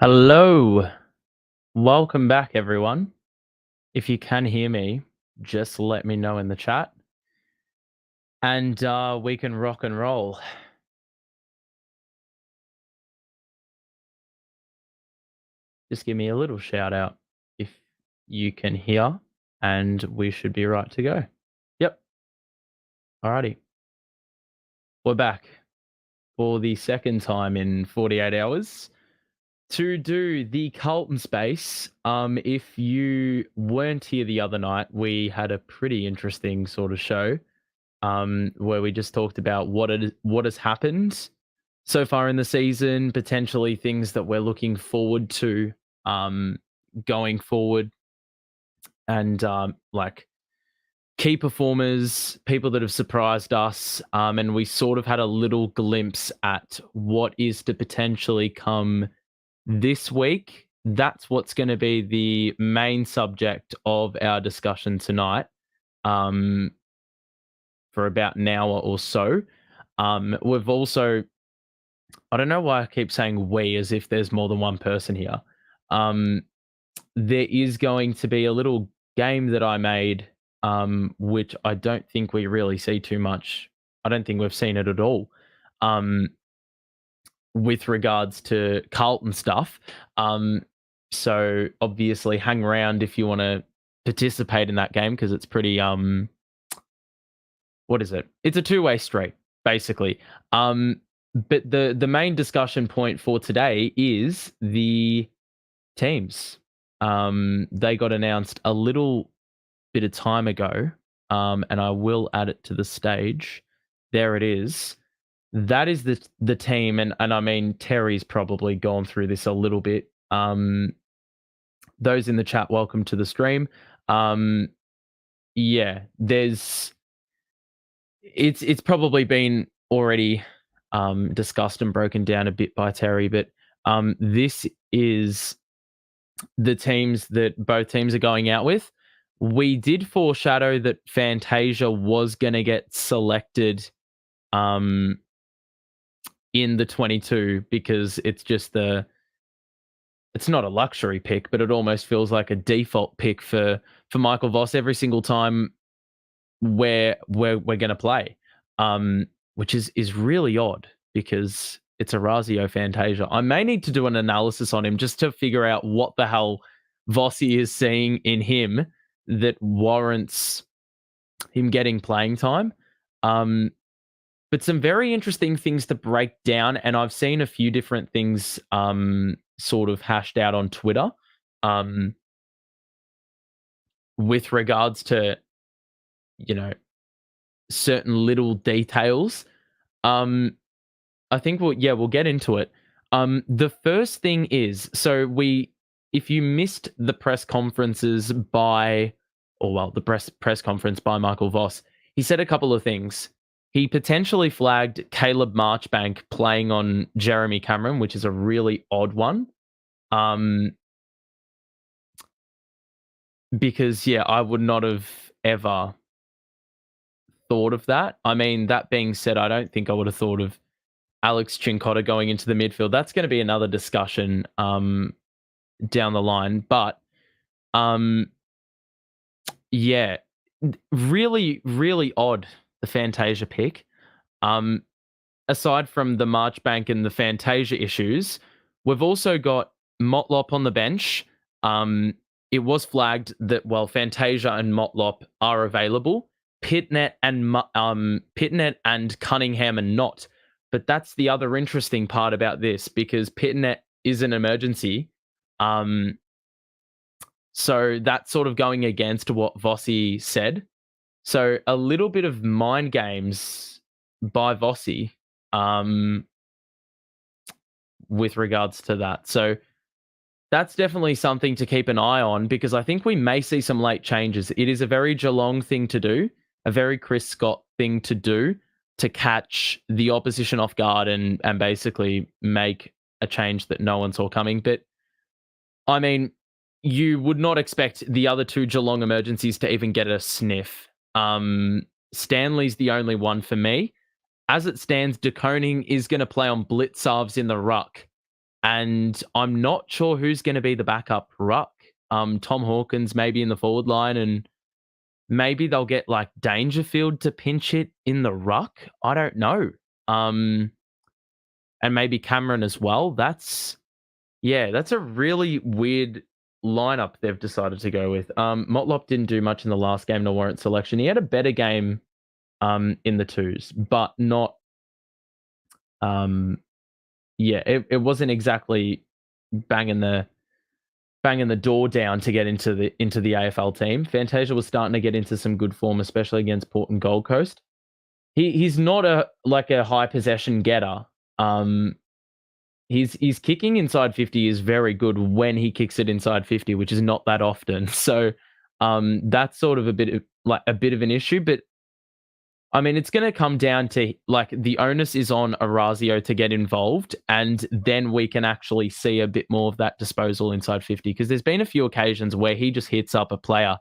Hello. Welcome back, everyone. If you can hear me, just let me know in the chat and we can rock and roll. Just give me a little shout out if you can hear, and we should be right to go. Yep. Alrighty. We're back for the second time in 48 hours to do the Carlton Space. If you weren't here the other night, we had a pretty interesting sort of show. Where we just talked about what has happened so far in the season, potentially things that we're looking forward to um, going forward, and like key performers, people that have surprised us, and we sort of had a little glimpse at what is to potentially come this week. That's what's going to be the main subject of our discussion tonight. For about an hour or so. We've also, I don't know why I keep saying we as if there's more than one person here. Um, there is going to be a little game that I made, which I don't think we really see too much. I don't think we've seen it at all. With regards to Carlton stuff. So obviously hang around if you want to participate in that game because it's pretty what is it? It's a two-way street, basically. But the main discussion point for today is the teams. They got announced a little bit of time ago, and I will add it to the stage. There it is. That is the team, and I mean Terry's probably gone through this a little bit. Those in the chat, welcome to the stream. Yeah, it's probably been already discussed and broken down a bit by Terry, but this is the teams that both teams are going out with. We did foreshadow that Fantasia was going to get selected in the 22 because it's just it's not a luxury pick, but it almost feels like a default pick for Michael Voss every single time where we're going to play, which is really odd because it's a Razio Fantasia. I may need to do an analysis on him just to figure out what the hell Vossi is seeing in him that warrants him getting playing time. But some very interesting things to break down, and I've seen a few different things sort of hashed out on Twitter with regards to certain little details. I think we'll get into it. The first thing is, if you missed the press conferences the press conference by Michael Voss, he said a couple of things. He potentially flagged Caleb Marchbank playing on Jeremy Cameron, which is a really odd one. Because I would not have ever thought of that. I mean, that being said, I don't think I would have thought of Alex Chincotta going into the midfield. That's going to be another discussion down the line. But really, really odd, the Fantasia pick. Aside from the Marchbank and the Fantasia issues, we've also got Motlop on the bench. It was flagged that, Fantasia and Motlop are available. Pitnet and Cunningham are not. But that's the other interesting part about this, because Pitnet is an emergency. So that's sort of going against what Vossi said. So a little bit of mind games by Vossi with regards to that. So that's definitely something to keep an eye on, because I think we may see some late changes. It is a very Geelong thing to do, a very Chris Scott thing to do, to catch the opposition off guard and basically make a change that no one saw coming. But I mean, you would not expect the other two Geelong emergencies to even get a sniff. Stanley's the only one for me. As it stands, De Koning is going to play on Blitzarves in the ruck. And I'm not sure who's going to be the backup ruck. Tom Hawkins maybe in the forward line, and maybe they'll get like Dangerfield to pinch it in the ruck. I don't know. And maybe Cameron as well. That's a really weird lineup they've decided to go with. Motlop didn't do much in the last game to warrant selection. He had a better game in the twos, but not it wasn't exactly banging the door down to get into the AFL team. Fantasia was starting to get into some good form, especially against Port and Gold Coast. He's not a high possession getter. His kicking inside 50 is very good when he kicks it inside 50, which is not that often. So that's sort of a bit of an issue. But I mean, it's going to come down to like the onus is on Orazio to get involved, and then we can actually see a bit more of that disposal inside 50, because there's been a few occasions where he just hits up a player,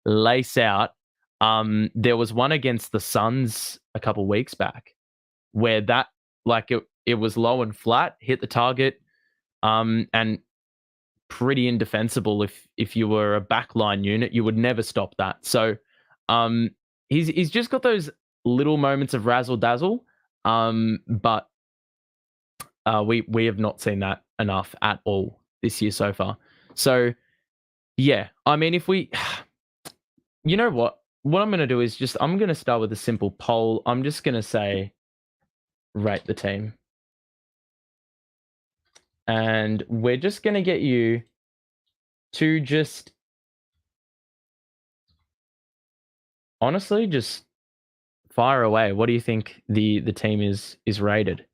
lace out. There was one against the Suns a couple weeks back where that it was low and flat, hit the target, and pretty indefensible. If you were a backline unit, you would never stop that. So he's just got those little moments of razzle dazzle, but we have not seen that enough at all this year so far. So yeah, I mean, if we, you know what I'm going to do is I'm going to start with a simple poll. I'm just going to say, rate the team. And we're just going to get you to just honestly just fire away. What do you think the team is rated?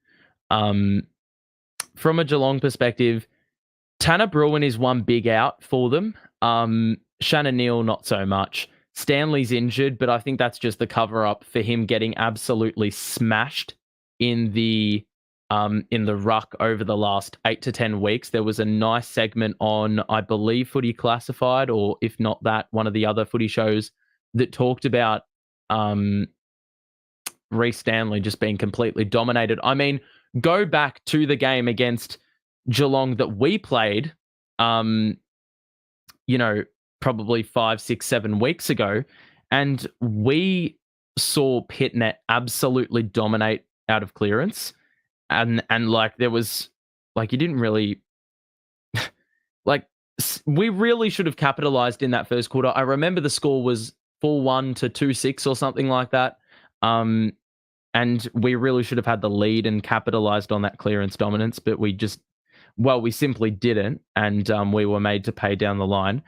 From a Geelong perspective, Tanner Bruin is one big out for them. Shannon Neal, not so much. Stanley's injured, but I think that's just the cover up for him getting absolutely smashed in the ruck over the last 8 to 10 weeks. There was a nice segment on, I believe, Footy Classified, or if not that, one of the other footy shows that talked about Reece Stanley just being completely dominated. I mean, go back to the game against Geelong that we played, probably 5, 6, 7 weeks ago, and we saw Pitnet absolutely dominate out of clearance. And there was you didn't really we really should have capitalized in that first quarter. I remember the score was 4-1 to 2-6 or something like that. And we really should have had the lead and capitalized on that clearance dominance, but we simply didn't, and we were made to pay down the line.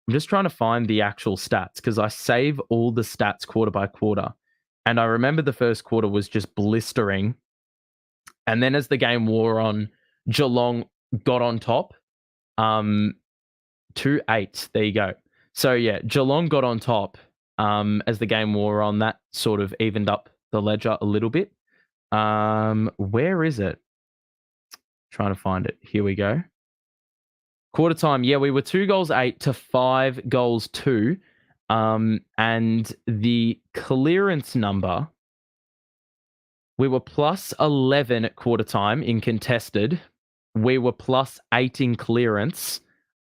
I'm just trying to find the actual stats because I save all the stats quarter by quarter. And I remember the first quarter was just blistering. And then as the game wore on, Geelong got on top. 2-8. There you go. So yeah, Geelong got on top as the game wore on. That sort of evened up the ledger a little bit. Where is it? Trying to find it. Here we go. Quarter time. Yeah, we were 2-8 to 5-2. And the clearance number, we were plus 11 at quarter time in contested. We were plus 8 in clearance.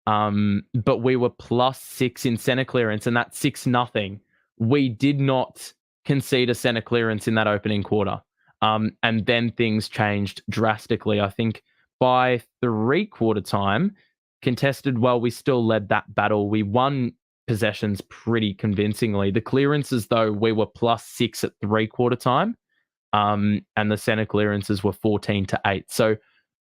But we were plus 6 in center clearance, and that's 6-0. We did not concede a center clearance in that opening quarter. And then things changed drastically. I think by 3-quarter time, contested, we still led that battle. We won possessions pretty convincingly. The clearances, though, we were plus 6 at 3-quarter time. And the center clearances were 14-8. So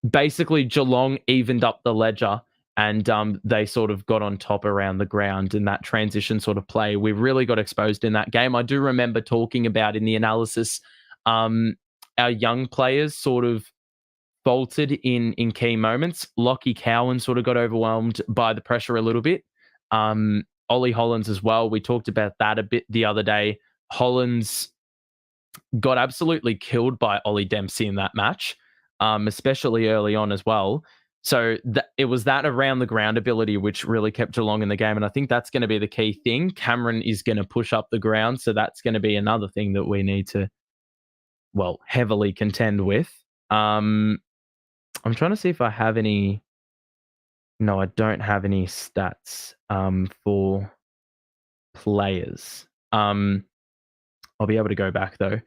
basically, Geelong evened up the ledger, and they sort of got on top around the ground in that transition sort of play. We really got exposed in that game. I do remember talking about in the analysis, our young players sort of faltered in key moments. Lockie Cowan sort of got overwhelmed by the pressure a little bit. Ollie Hollands as well. We talked about that a bit the other day. Hollands got absolutely killed by Ollie Dempsey in that match, especially early on as well. So it was that around the ground ability which really kept Geelong in the game, and I think that's going to be the key thing. Cameron is going to push up the ground, so that's going to be another thing that we need to, heavily contend with. I'm trying to see if I have any. No, I don't have any stats for players. I'll be able to go back though.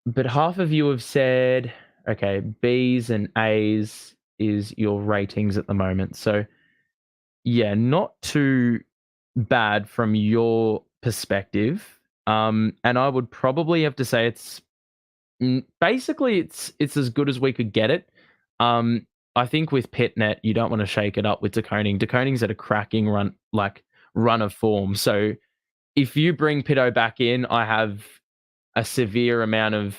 But half of you have said, okay, B's and A's is your ratings at the moment. So, yeah, not too bad from your perspective. And I would probably have to say it's basically it's as good as we could get it. I think with Pitnet, you don't want to shake it up with De Koning. De Koning's at a cracking run of form. So if you bring Pitto back in, I have a severe amount of,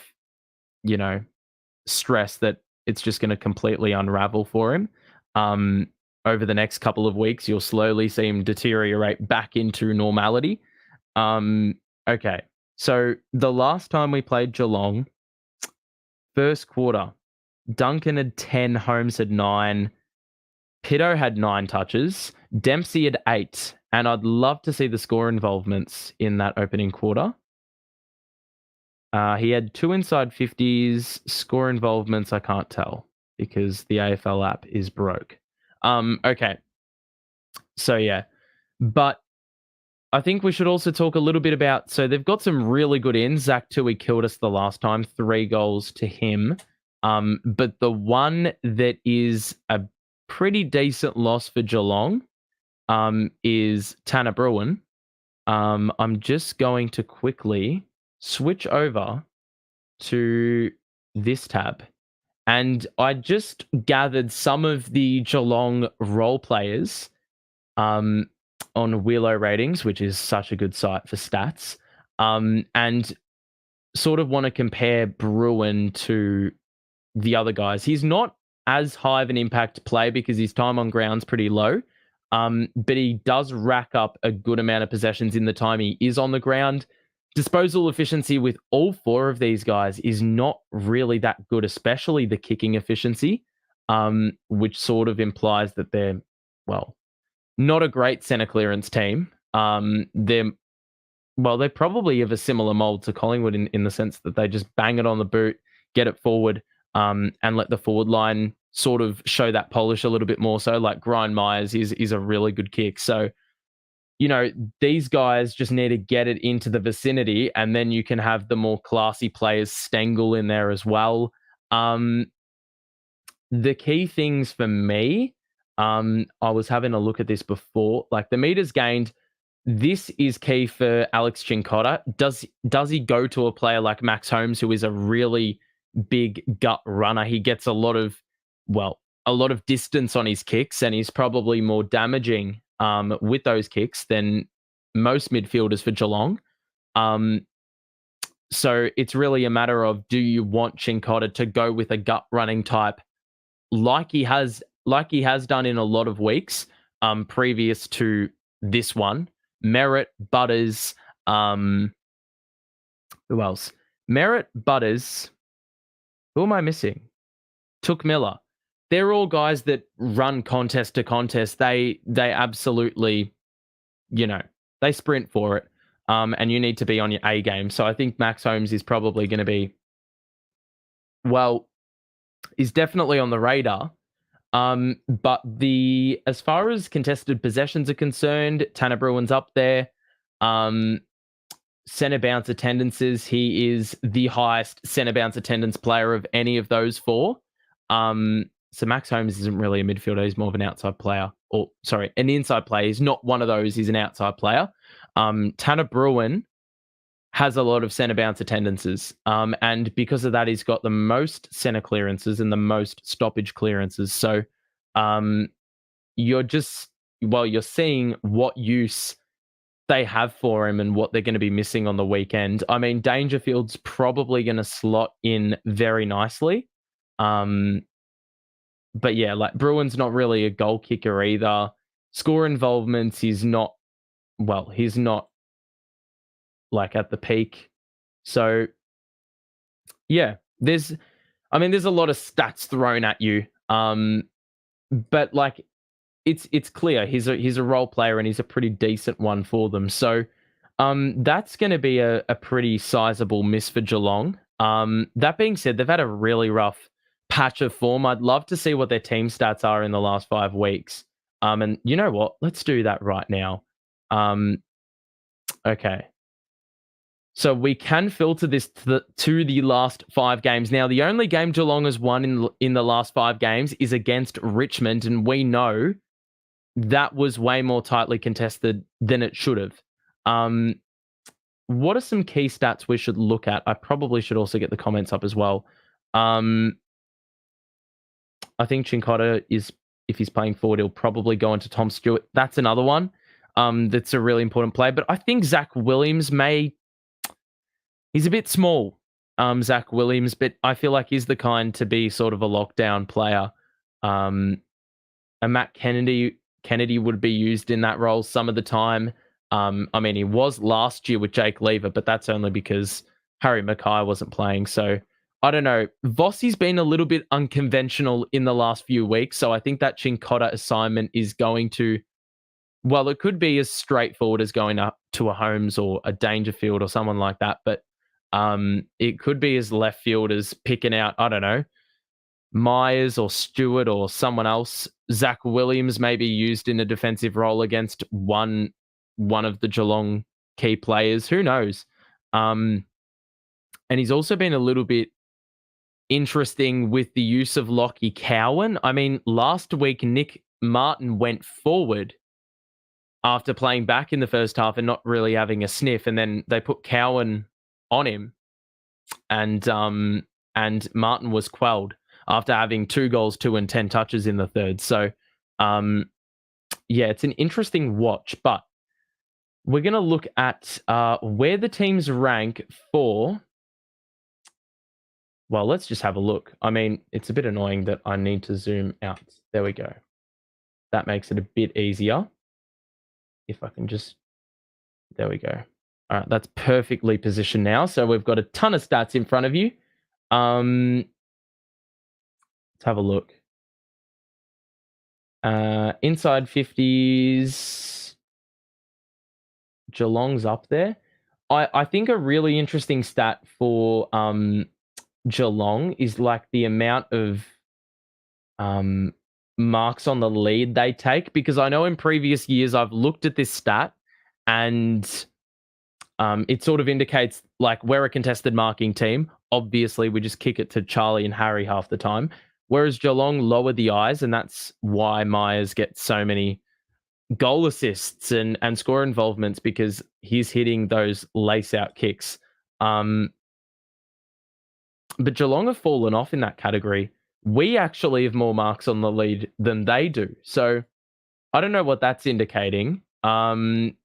stress that it's just going to completely unravel for him. Over the next couple of weeks, you'll slowly see him deteriorate back into normality. Okay, so the last time we played Geelong, first quarter, Duncan had 10, Holmes had 9, Pitto had 9 touches, Dempsey had 8, and I'd love to see the score involvements in that opening quarter. He had 2 inside 50s, score involvements, I can't tell because the AFL app is broke. Okay. So, yeah. But I think we should also talk a little bit about, so they've got some really good ins. Zach Tui killed us the last time, 3 goals to him. But the one that is a pretty decent loss for Geelong is Tanner Bruin. I'm just going to quickly switch over to this tab. And I just gathered some of the Geelong role players on Wheelo Ratings, which is such a good site for stats, and sort of want to compare Bruin to the other guys. He's not as high of an impact play because his time on ground's pretty low, but he does rack up a good amount of possessions in the time he is on the ground. Disposal efficiency with all 4 of these guys is not really that good, especially the kicking efficiency, which sort of implies that they're, well, not a great centre clearance team. They're probably of a similar mold to Collingwood in the sense that they just bang it on the boot, get it forward, and let the forward line sort of show that polish a little bit more. So like Brian Myers is a really good kick. So, these guys just need to get it into the vicinity, and then you can have the more classy players Stengel in there as well. The key things for me, I was having a look at this before, like the meters gained, this is key for Alex Cincotta. Does he go to a player like Max Holmes, who is a really big gut runner? He gets a lot of distance on his kicks, and he's probably more damaging with those kicks than most midfielders for Geelong. So it's really a matter of, do you want Cincotta to go with a gut running type like he has done in a lot of weeks previous to this one? Merritt, Butters, who else? Merritt, Butters. Who am I missing? Took Miller. They're all guys that run contest to contest. They absolutely, they sprint for it. And you need to be on your A game. So I think Max Holmes is probably going to be, he's definitely on the radar. But as far as contested possessions are concerned, Tanner Bruin's up there. Centre bounce attendances, he is the highest centre bounce attendance player of any of those 4. So Max Holmes isn't really a midfielder. He's more of an outside player. An inside player. He's not one of those. He's an outside player. Tanner Bruin has a lot of centre bounce attendances. And because of that, he's got the most centre clearances and the most stoppage clearances. So you're seeing what use they have for him and what they're going to be missing on the weekend. I mean, Dangerfield's probably going to slot in very nicely. But yeah, like Bruin's not really a goal kicker either. Score involvements, he's not like at the peak. So yeah, there's a lot of stats thrown at you. But like it's clear he's a role player and he's a pretty decent one for them. So that's going to be a pretty sizable miss for Geelong. That being said, they've had a really rough patch of form. I'd love to see what their team stats are in the last 5 weeks. And you know what? Let's do that right now. Okay. So we can filter this to the last 5 games. Now, the only game Geelong has won in the last 5 games is against Richmond, and we know that was way more tightly contested than it should have. What are some key stats we should look at? I probably should also get the comments up as well. I think Chincotta is, if he's playing forward, he'll probably go into Tom Stewart. That's another one. That's a really important play. But I think Zach Williams he's a bit small, Zach Williams, but I feel like he's the kind to be sort of a lockdown player. And Matt Kennedy would be used in that role some of the time. I mean, he was last year with Jake Lever, but that's only because Harry Mackay wasn't playing. So I don't know. Vossi's been a little bit unconventional in the last few weeks. So I think that Chincotta assignment is going to, well, it could be as straightforward as going up to a Holmes or a Dangerfield or someone like that. But it could be as left field as picking out, I don't know, Myers or Stewart or someone else. Zach Williams may be used in a defensive role against one of the Geelong key players. Who knows? And he's also been a little bit interesting with the use of Lockie Cowan. I mean, last week, Nick Martin went forward after playing back in the first half and not really having a sniff. And then they put Cowan on him. And Martin was quelled after having 2 goals, 2 and 10 touches in the third. So, yeah, it's an interesting watch. But we're going to look at where the teams rank for... Well, let's just have a look. I mean, it's a bit annoying that I need to zoom out. There we go. That makes it a bit easier. If I can just... There we go. All right, that's perfectly positioned now. So we've got a ton of stats in front of you. Let's have a look. Inside 50s. Geelong's up there. I think a really interesting stat for Geelong is like the amount of marks on the lead they take, because I know in previous years I've looked at this stat and it sort of indicates like we're a contested marking team. Obviously, we just kick it to Charlie and Harry half the time, whereas Geelong lower the eyes, and that's why Myers gets so many goal assists and score involvements, because he's hitting those lace-out kicks. But Geelong have fallen off in that category. We actually have more marks on the lead than they do. So I don't know what that's indicating. And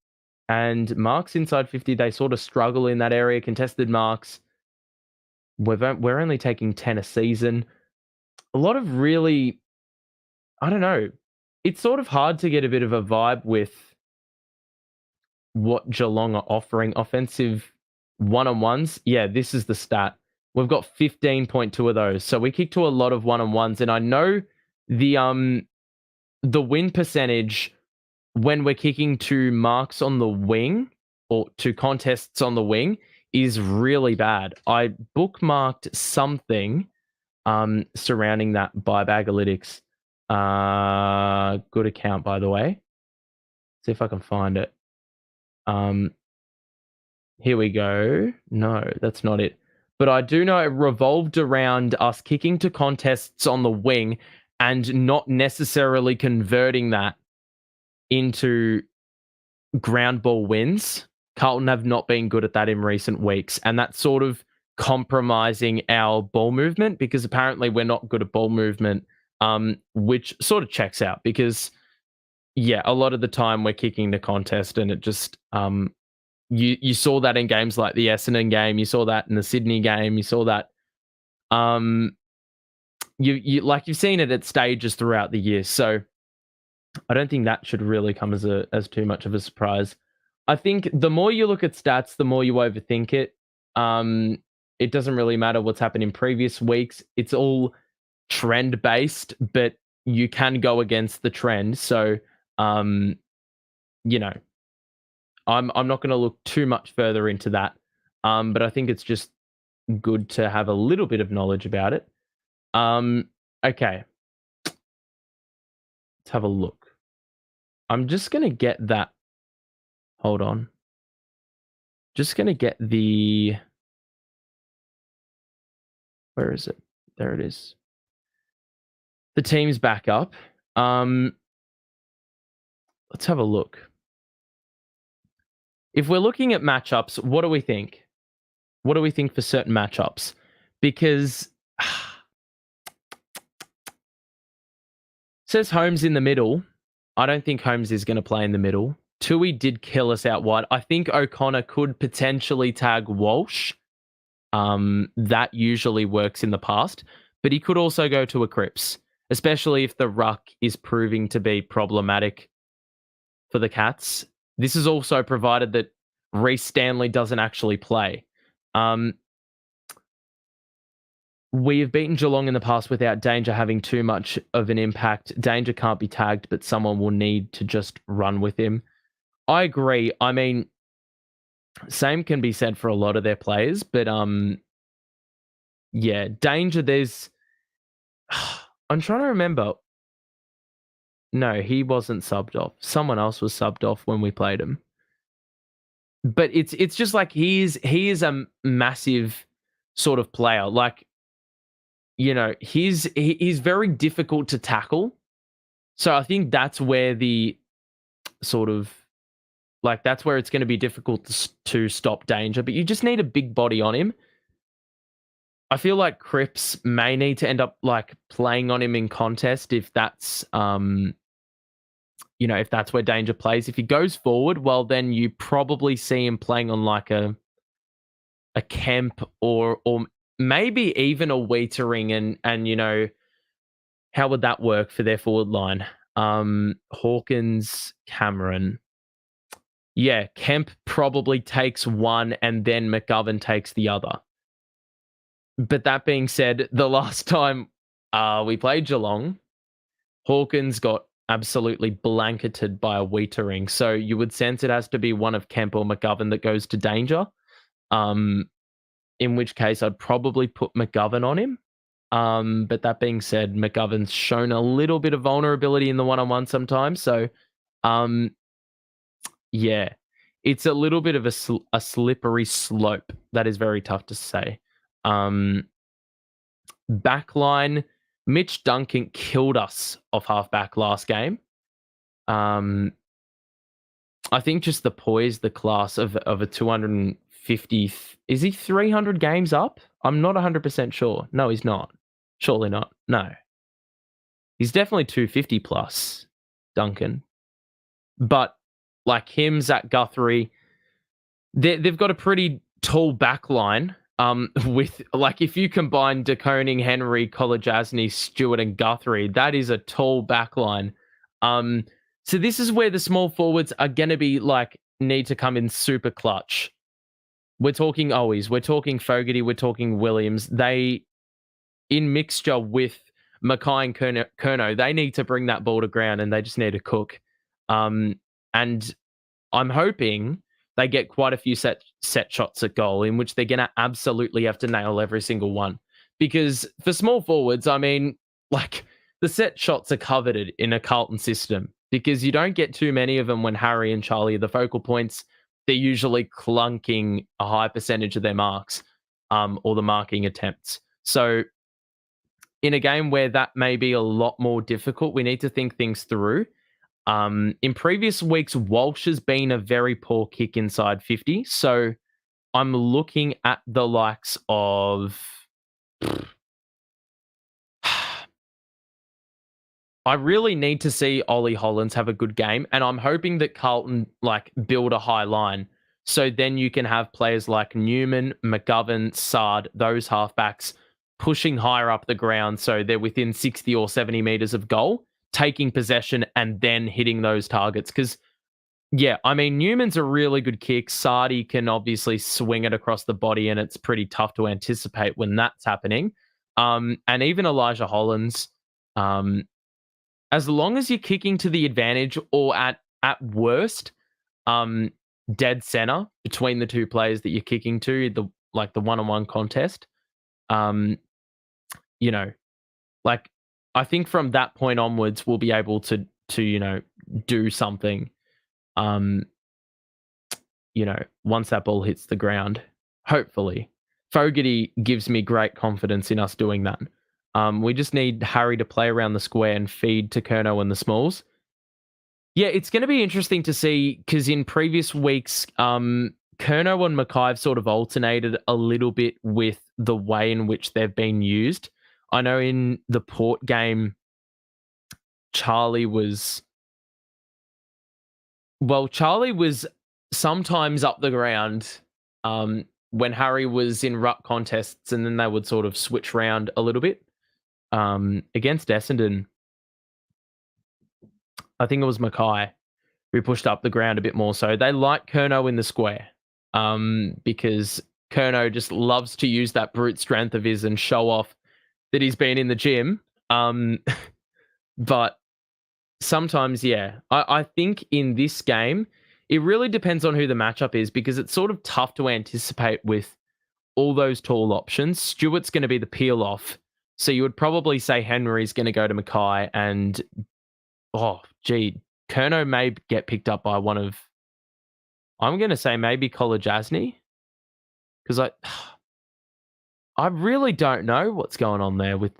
marks inside 50, they sort of struggle in that area. Contested marks, we're only taking 10 a season. A lot of really, I don't know. It's sort of hard to get a bit of a vibe with what Geelong are offering. Offensive one-on-ones. Yeah, this is the stat. We've got 15.2 of those. So we kick to a lot of one-on-ones. And I know the win percentage when we're kicking to marks on the wing or to contests on the wing is really bad. I bookmarked something surrounding that by Bagalytics. Good account, by the way. See if I can find it. Here we go. No, that's not it. But I do know it revolved around us kicking to contests on the wing and not necessarily converting that into ground ball wins. Carlton have not been good at that in recent weeks, and that's sort of compromising our ball movement, because apparently we're not good at ball movement, which sort of checks out because, yeah, a lot of the time we're kicking the contest and it just, you saw that in games like the Essendon game, you saw that in the Sydney game, you saw that, you've seen it at stages throughout the year. So I don't think that should really come as too much of a surprise. I think the more you look at stats, the more you overthink it. It doesn't really matter what's happened in previous weeks. It's all trend based, but you can go against the trend. So, you know, I'm not going to look too much further into that. But I think it's just good to have a little bit of knowledge about it. Okay. Let's have a look. I'm just going to get that. Hold on. Just going to get the... Where is it? There it is. The team's back up. Let's have a look. If we're looking at matchups, what do we think? What do we think for certain matchups? Because says Holmes in the middle. I don't think Holmes is going to play in the middle. Tui did kill us out wide. I think O'Connor could potentially tag Walsh. That usually works in the past. But he could also go to a Cripps, especially if the ruck is proving to be problematic for the Cats. This is also provided that Reece Stanley doesn't actually play. We have beaten Geelong in the past without Danger having too much of an impact. Danger can't be tagged, but someone will need to just run with him. I agree. I mean, same can be said for a lot of their players, but yeah, Danger, there's... I'm trying to remember. No, he wasn't subbed off. Someone else was subbed off when we played him. But it's just like he is a massive sort of player. Like, you know, he's very difficult to tackle. So I think that's where the sort of, like, that's where it's going to be difficult to stop Danger. But you just need a big body on him. I feel like Cripps may need to end up like playing on him in contest if that's you know, if that's where Danger plays. If he goes forward, well, then you probably see him playing on like a Kemp or maybe even a Wiedering, and you know, how would that work for their forward line? Hawkins, Cameron. Yeah, Kemp probably takes one and then McGovern takes the other. But that being said, the last time we played Geelong, Hawkins got absolutely blanketed by a Wiedering. So you would sense it has to be one of Kemp or McGovern that goes to Danger. In which case I'd probably put McGovern on him. But that being said, McGovern's shown a little bit of vulnerability in the one-on-one sometimes. So, yeah, it's a little bit of a slippery slope. That is very tough to say. Backline, Mitch Duncan killed us off halfback last game. I think just the poise, the class of a 250. Is he 300 games up? I'm not 100% sure. No, he's not. Surely not. No. He's definitely 250 plus, Duncan. But like him, Zach Guthrie, they've got a pretty tall back line. With like, if you combine De Koning, Henry, Kolodjasny, Stewart, and Guthrie, that is a tall back line. So this is where the small forwards are going to be like, need to come in super clutch. We're talking Owies, we're talking Fogarty, we're talking Williams. They, in mixture with Mackay and Kerno, they need to bring that ball to ground and they just need to cook. And I'm hoping they get quite a few set shots at goal in which they're going to absolutely have to nail every single one. Because for small forwards, I mean, like, the set shots are coveted in a Carlton system because you don't get too many of them when Harry and Charlie are the focal points. They're usually clunking a high percentage of their marks or the marking attempts. So in a game where that may be a lot more difficult, we need to think things through. In previous weeks, Walsh has been a very poor kick inside 50. So I'm looking at the likes of... I really need to see Ollie Hollands have a good game, and I'm hoping that Carlton like build a high line. So then you can have players like Newman, McGovern, Sard, those halfbacks pushing higher up the ground so they're within 60 or 70 meters of goal, taking possession and then hitting those targets. Because, yeah, I mean, Newman's a really good kick. Sardi can obviously swing it across the body, and it's pretty tough to anticipate when that's happening. And even Elijah Hollands, as long as you're kicking to the advantage or at worst, dead center between the two players that you're kicking to, like the one-on-one contest. You know, like I think from that point onwards, we'll be able to do something. Once that ball hits the ground, hopefully. Fogarty gives me great confidence in us doing that. We just need Harry to play around the square and feed to Curnow and the Smalls. Yeah, it's going to be interesting to see because in previous weeks, Curnow and Mackay have sort of alternated a little bit with the way in which they've been used. I know in the Port game, Charlie was sometimes up the ground when Harry was in ruck contests, and then they would sort of switch around a little bit. Against Essendon, I think it was Mackay who pushed up the ground a bit more. So they like Curnow in the square because Curnow just loves to use that brute strength of his and show off that he's been in the gym. But sometimes, yeah, I think in this game, it really depends on who the matchup is because it's sort of tough to anticipate with all those tall options. Stewart's going to be the peel off. So you would probably say Henry's going to go to Mackay and, Curnow may get picked up by one of, I'm going to say maybe Colin because I really don't know what's going on there with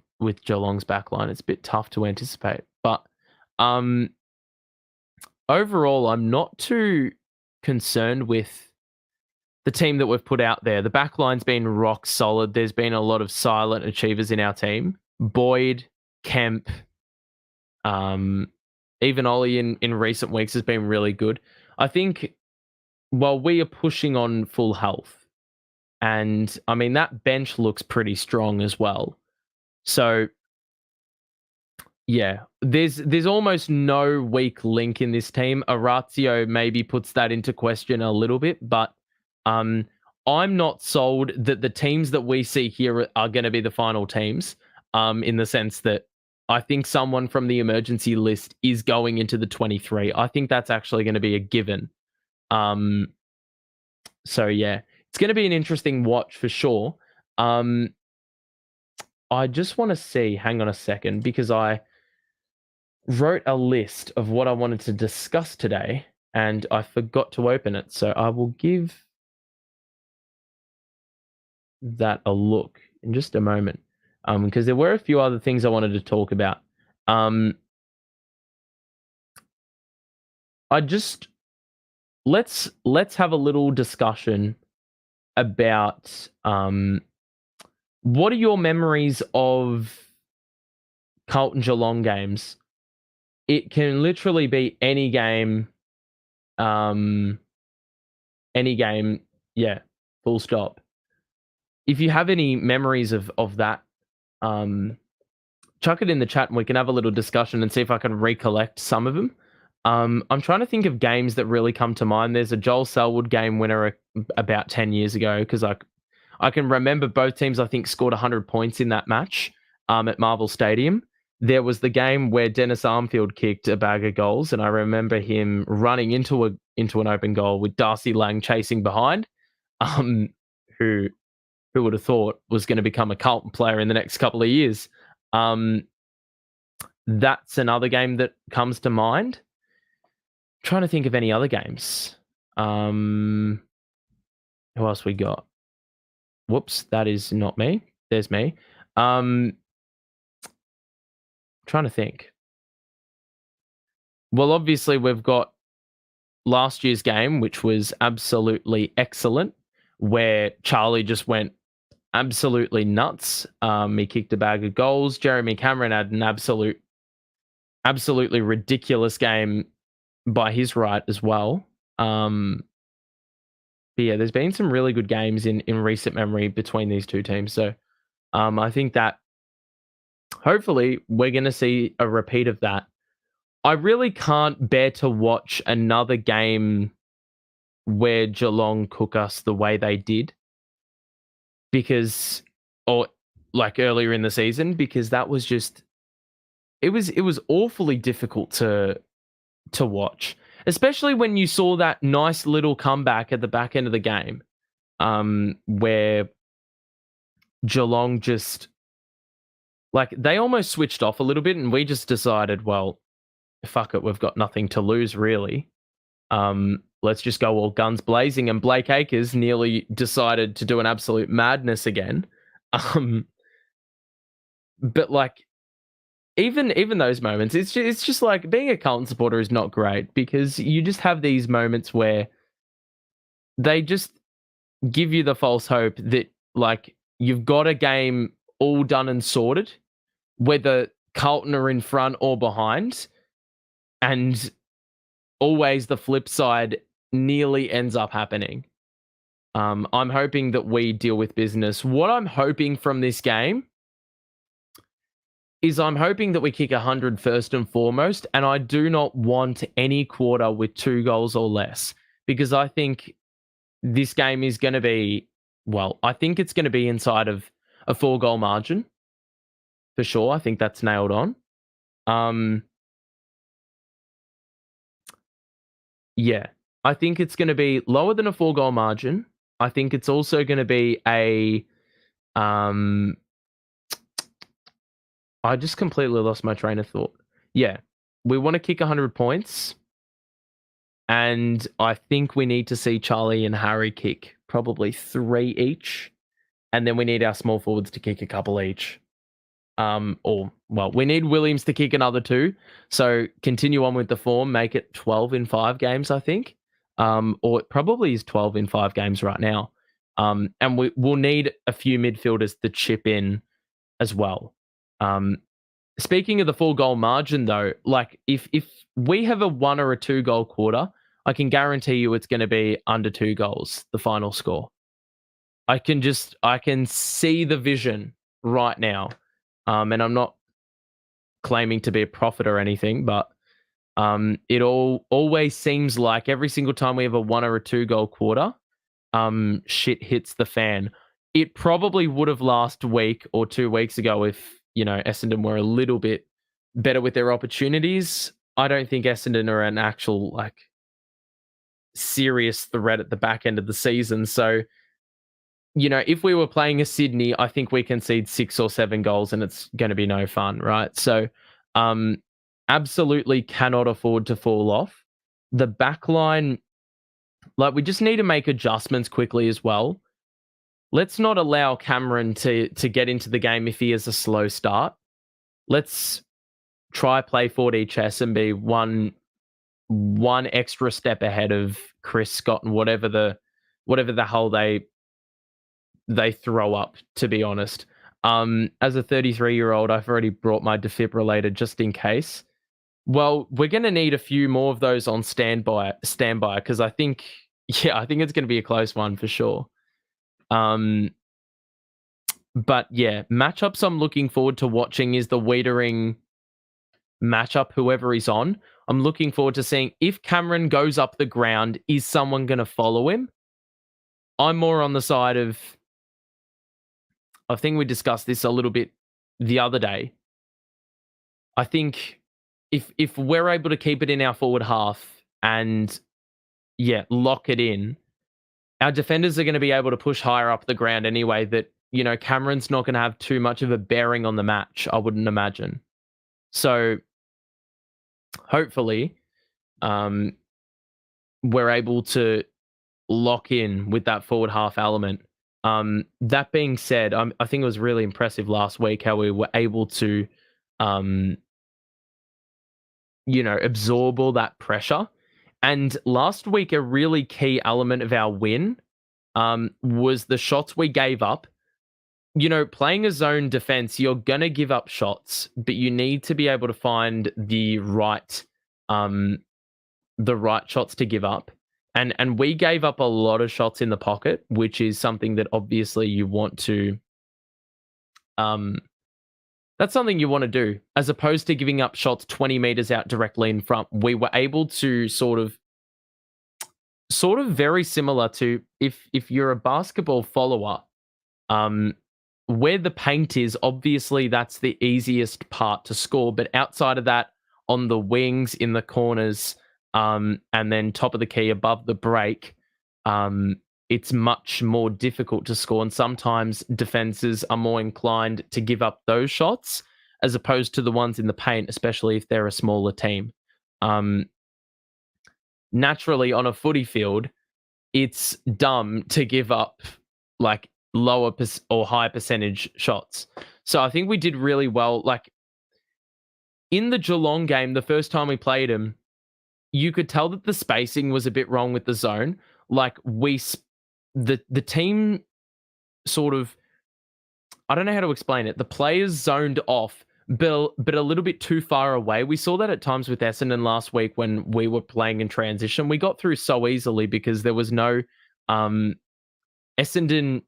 Geelong's backline. It's a bit tough to anticipate. But overall, I'm not too concerned with the team that we've put out there. The backline's been rock solid. There's been a lot of silent achievers in our team. Boyd, Kemp, even Ollie in recent weeks has been really good. I think while we are pushing on full health, and I mean, that bench looks pretty strong as well. So, yeah, there's almost no weak link in this team. Orazio maybe puts that into question a little bit, but I'm not sold that the teams that we see here are going to be the final teams, in the sense that I think someone from the emergency list is going into the 23. I think that's actually going to be a given. So, yeah, it's going to be an interesting watch for sure. I just want to see, hang on a second, because I wrote a list of what I wanted to discuss today and I forgot to open it. So I will give that a look in just a moment, because there were a few other things I wanted to talk about. Let's have a little discussion about what are your memories of Carlton Geelong games? It can literally be any game. Yeah, full stop. If you have any memories of that, chuck it in the chat and we can have a little discussion and see if I can recollect some of them. I'm trying to think of games that really come to mind. There's a Joel Selwood game winner about 10 years ago because I can remember both teams, I think, scored 100 points in that match at Marvel Stadium. There was the game where Dennis Armfield kicked a bag of goals, and I remember him running into an open goal with Darcy Lang chasing behind, who would have thought was going to become a Carlton player in the next couple of years. That's another game that comes to mind. I'm trying to think of any other games. Who else we got? Whoops, that is not me. There's me. Trying to think. Well, obviously, we've got last year's game, which was absolutely excellent, where Charlie just went absolutely nuts. He kicked a bag of goals. Jeremy Cameron had an absolutely ridiculous game by his right as well. But yeah, there's been some really good games in recent memory between these two teams. So I think that hopefully we're going to see a repeat of that. I really can't bear to watch another game where Geelong cook us the way they did or like earlier in the season, because that was just, it was awfully difficult to watch, especially when you saw that nice little comeback at the back end of the game. where Geelong just, like, they almost switched off a little bit, and we just decided, well, fuck it, we've got nothing to lose, really. Let's just go all guns blazing. And Blake Acres nearly decided to do an absolute madness again. But like, even those moments, it's just like being a Carlton supporter is not great, because you just have these moments where they just give you the false hope that, like, you've got a game all done and sorted, whether Carlton are in front or behind, and always the flip side nearly ends up happening. I'm hoping that we deal with business. What I'm hoping from this game is I'm hoping that we kick 100 first and foremost, and I do not want any quarter with 2 goals or less, because I think this game is going to be, well, I think it's going to be inside of a 4-goal margin for sure. I think that's nailed on. Yeah, I think it's going to be lower than a 4-goal margin. I think it's also going to be a I just completely lost my train of thought. Yeah, we want to kick 100 points, and I think we need to see Charlie and Harry kick probably 3 each, and then we need our small forwards to kick a couple each. We need Williams to kick another 2, so continue on with the form, make it 12 in 5 games, I think. Or it probably is 12 in 5 games right now. And we'll need a few midfielders to chip in as well. Speaking of the 4-goal margin, though, like, if we have a 1 or a 2-goal quarter, I can guarantee you it's going to be under 2 goals, the final score. I can see the vision right now. And I'm not claiming to be a prophet or anything, but it always seems like every single time we have a 1 or a 2-goal quarter, shit hits the fan. It probably would have last week or 2 weeks ago if, Essendon were a little bit better with their opportunities. I don't think Essendon are an actual, like, serious threat at the back end of the season. So, if we were playing a Sydney, I think we concede 6 or 7 goals and it's going to be no fun, right? So, absolutely cannot afford to fall off. The back line, like, we just need to make adjustments quickly as well. Let's not allow Cameron to get into the game if he has a slow start. Let's try play 4D chess and be one extra step ahead of Chris Scott and whatever the hell they throw up, to be honest. As a 33-year-old, I've already brought my defibrillator just in case. Well, we're going to need a few more of those on standby, because I think it's going to be a close one for sure. But yeah, matchups I'm looking forward to watching is the Wiedering matchup, whoever he's on. I'm looking forward to seeing if Cameron goes up the ground, is someone going to follow him? I'm more on the side of, I think we discussed this a little bit the other day. I think if we're able to keep it in our forward half and, lock it in, our defenders are going to be able to push higher up the ground anyway, that, Cameron's not going to have too much of a bearing on the match, I wouldn't imagine. So hopefully we're able to lock in with that forward half element. That being said, I think it was really impressive last week how we were able to, absorb all that pressure. And last week, a really key element of our win was the shots we gave up. Playing a zone defense, you're going to give up shots, but you need to be able to find the right shots to give up. And we gave up a lot of shots in the pocket, which is something that obviously you want to, that's something you want to do, as opposed to giving up shots 20 meters out directly in front. We were able to sort of very similar to if you're a basketball follower, where the paint is, obviously that's the easiest part to score. But outside of that, on the wings, in the corners, and then top of the key above the break, it's much more difficult to score. And sometimes defenses are more inclined to give up those shots as opposed to the ones in the paint, especially if they're a smaller team. Naturally, on a footy field, it's dumb to give up like lower or high percentage shots. So I think we did really well. Like in the Geelong game, the first time we played them, you could tell that the spacing was a bit wrong with the zone. Like the team sort of, I don't know how to explain it. The players zoned off, but a little bit too far away. We saw that at times with Essendon last week when we were playing in transition. We got through so easily because there was no Essendon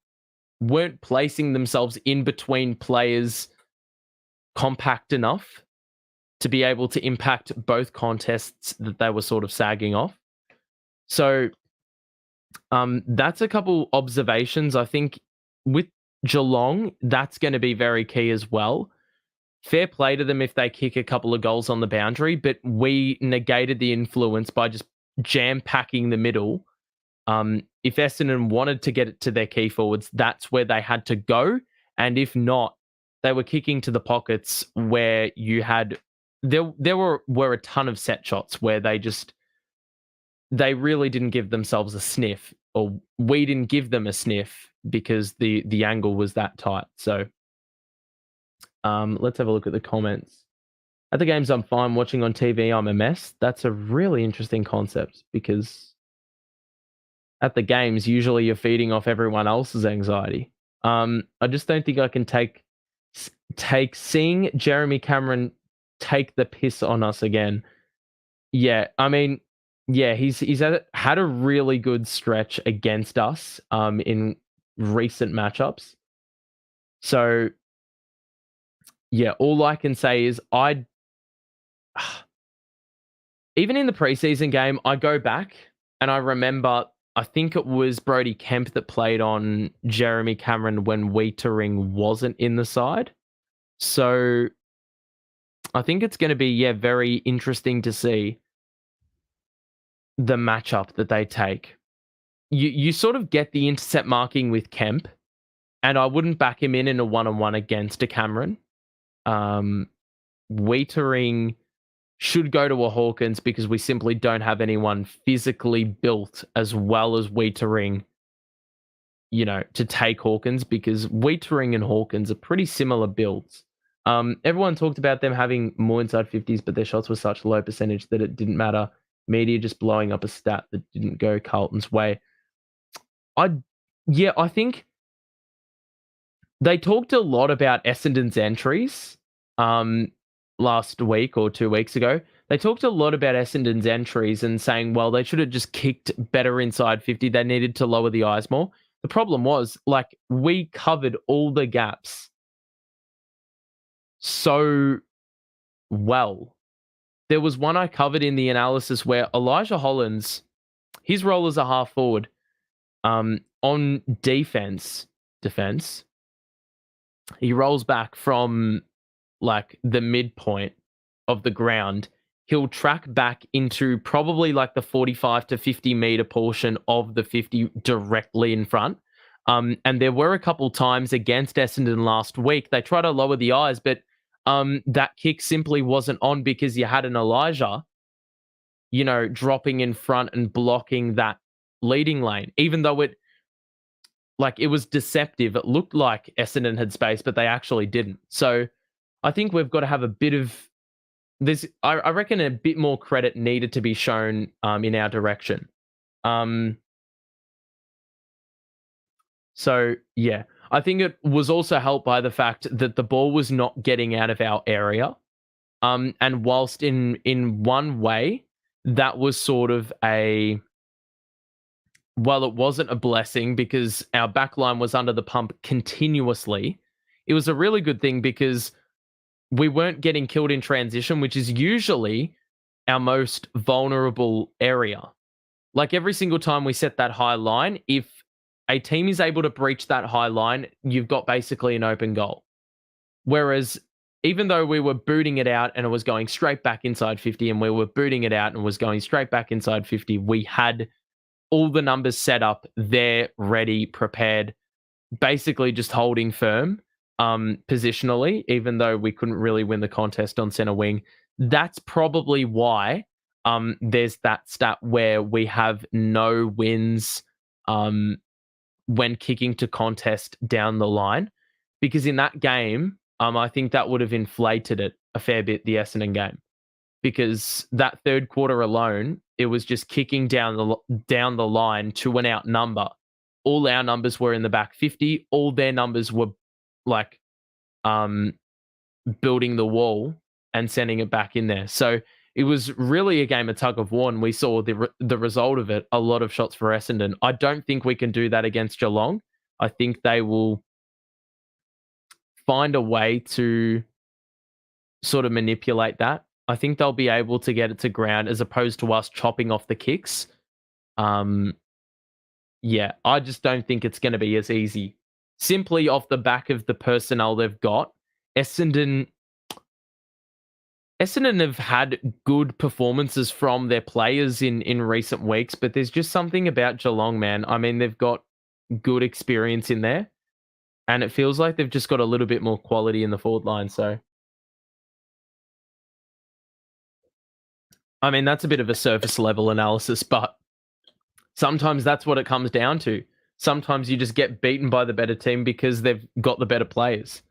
weren't placing themselves in between players compact enough to be able to impact both contests that they were sort of sagging off. So that's a couple observations. I think with Geelong, that's going to be very key as well. Fair play to them if they kick a couple of goals on the boundary, but we negated the influence by just jam-packing the middle. If Essendon wanted to get it to their key forwards, that's where they had to go. And if not, they were kicking to the pockets where you had... There were a ton of set shots where they really didn't give themselves a sniff, or we didn't give them a sniff because the angle was that tight. So let's have a look at the comments. At the games, I'm fine. Watching on TV, I'm a mess. That's a really interesting concept because at the games, usually you're feeding off everyone else's anxiety. I just don't think I can take seeing Jeremy Cameron take the piss on us again. Yeah, I mean, yeah, he's had a really good stretch against us in recent matchups. So yeah, all I can say is even in the preseason game, I go back and I remember, I think it was Brodie Kemp that played on Jeremy Cameron when Wiedering wasn't in the side. So I think it's going to be, very interesting to see the matchup that they take. You sort of get the intercept marking with Kemp, and I wouldn't back him in a one-on-one against a Cameron. Wiedering should go to a Hawkins because we simply don't have anyone physically built as well as Wiedering, to take Hawkins, because Wiedering and Hawkins are pretty similar builds. Everyone talked about them having more inside 50s, but their shots were such low percentage that it didn't matter. Media just blowing up a stat that didn't go Carlton's way. I think they talked a lot about Essendon's entries last week or 2 weeks ago. They talked a lot about Essendon's entries and saying, well, they should have just kicked better inside 50. They needed to lower the eyes more. The problem was, we covered all the gaps so well. There was one I covered in the analysis where Elijah Hollands, his role as a half forward, on defense, he rolls back from the midpoint of the ground. He'll track back into probably the 45 to 50 meter portion of the 50 directly in front. And there were a couple times against Essendon last week, they tried to lower the eyes, but that kick simply wasn't on because you had an Elijah, dropping in front and blocking that leading lane, even though it was deceptive. It looked like Essendon had space, but they actually didn't. So I think we've got to have a bit of this. I reckon a bit more credit needed to be shown in our direction. So yeah, I think it was also helped by the fact that the ball was not getting out of our area. And whilst in one way, that was sort of it wasn't a blessing because our backline was under the pump continuously. It was a really good thing because we weren't getting killed in transition, which is usually our most vulnerable area. Every single time we set that high line, if a team is able to breach that high line, you've got basically an open goal. Whereas even though we were booting it out and it was going straight back inside 50, and we were booting it out and was going straight back inside 50, we had all the numbers set up, they're ready, prepared, basically just holding firm positionally, even though we couldn't really win the contest on center wing. That's probably why there's that stat where we have no wins when kicking to contest down the line, because in that game, I think that would have inflated it a fair bit, the Essendon game, because that third quarter alone, it was just kicking down the line to an out number. All our numbers were in the back 50. All their numbers were like building the wall and sending it back in there. So it was really a game of tug of war, and we saw the result of it, a lot of shots for Essendon. I don't think we can do that against Geelong. I think they will find a way to sort of manipulate that. I think they'll be able to get it to ground as opposed to us chopping off the kicks. Yeah, I just don't think it's going to be as easy. Simply off the back of the personnel they've got, Essendon have had good performances from their players in recent weeks, but there's just something about Geelong, man. I mean, they've got good experience in there, and it feels like they've just got a little bit more quality in the forward line. So, I mean, that's a bit of a surface level analysis, but sometimes that's what it comes down to. Sometimes you just get beaten by the better team because they've got the better players.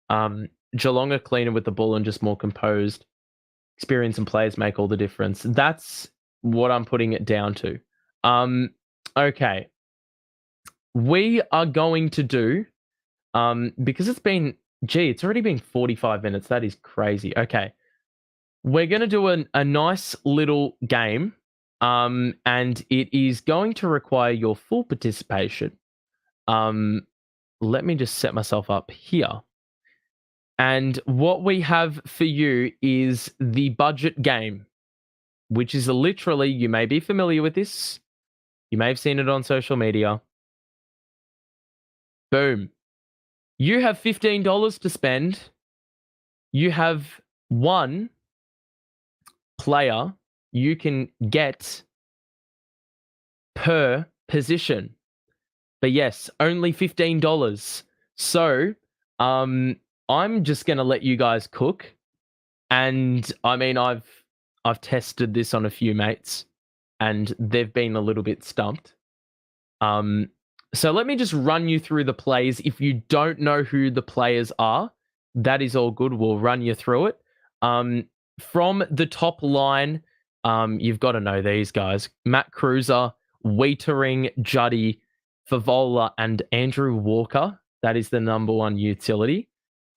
Geelong are cleaner with the ball and just more composed. Experience and players make all the difference. That's what I'm putting it down to. Okay. We are going to do, because it's already been 45 minutes. That is crazy. Okay. We're going to do a nice little game, and it is going to require your full participation. Let me just set myself up here. And what we have for you is the budget game, which is literally, you may be familiar with this. You may have seen it on social media. Boom. You have $15 to spend. You have one player you can get per position. But yes, only $15. So, I'm just going to let you guys cook. And I mean, I've tested this on a few mates and they've been a little bit stumped. So let me just run you through the plays. If you don't know who the players are, that is all good. We'll run you through it. From the top line, you've got to know these guys. Matt Cruiser, Wiedering, Juddy, Favola, and Andrew Walker. That is the number one utility.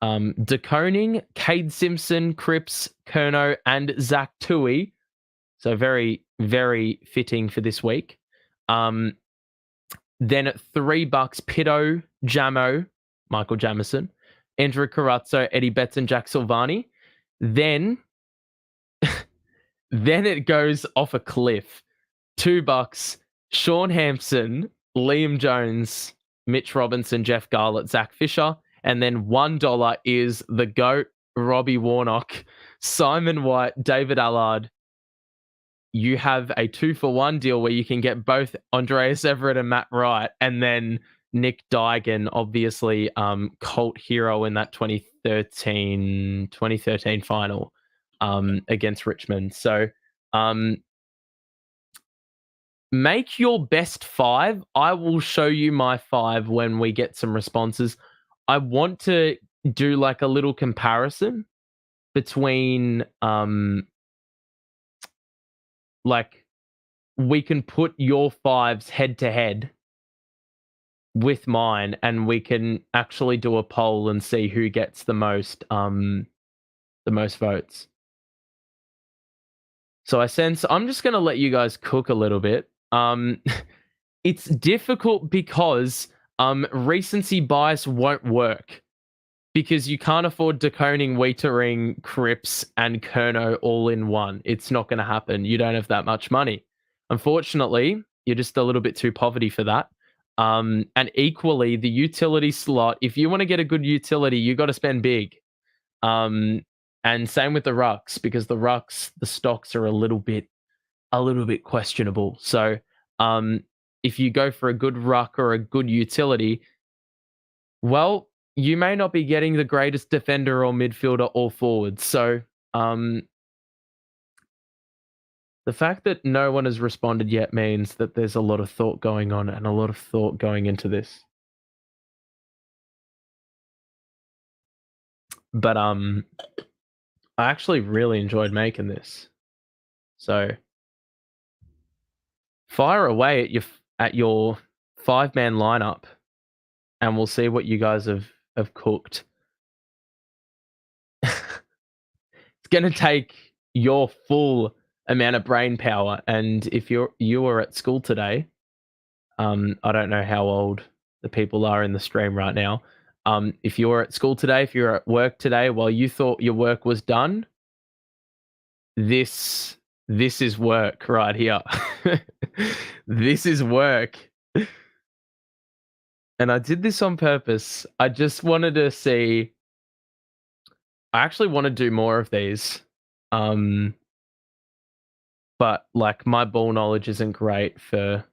De Koning, Cade Simpson, Cripps, Kerno, and Zach Tui. So very, very fitting for this week. Then at $3, Pitto, Jamo, Michael Jamison, Andrew Carazzo, Eddie Betts, and Jack Silvani. Then it goes off a cliff. $2, Sean Hampson, Liam Jones, Mitch Robinson, Jeff Garlett, Zach Fisher. And then $1 is the GOAT, Robbie Warnock, Simon White, David Allard. You have a 2-for-1 deal where you can get both Andreas Everett and Matt Wright, and then Nick Dygan, obviously cult hero in that 2013 final against Richmond. So make your best 5. I will show you my 5 when we get some responses. I want to do like a little comparison between like we can put your 5s head to head with mine, and we can actually do a poll and see who gets the most votes. So I'm just going to let you guys cook a little bit. It's difficult because recency bias won't work, because you can't afford De Koning, Wiedering, Cripps, and Kerno all in one. It's not going to happen. You don't have that much money. Unfortunately, you're just a little bit too poverty for that. And equally, the utility slot, if you want to get a good utility, you got to spend big. And same with the rucks, because the stocks are a little bit questionable. So if you go for a good ruck or a good utility, well, you may not be getting the greatest defender or midfielder or forward. So the fact that no one has responded yet means that there's a lot of thought going on and a lot of thought going into this. But I actually really enjoyed making this. So fire away at your 5-man lineup, and we'll see what you guys have cooked. It's going to take your full amount of brain power, and if you were at school today, I don't know how old the people are in the stream right now. If you were at school today, if you're at work today, while you thought your work was done, this is work right here. This is work. And I did this on purpose. I just wanted to see. I actually want to do more of these. But like my ball knowledge isn't great for,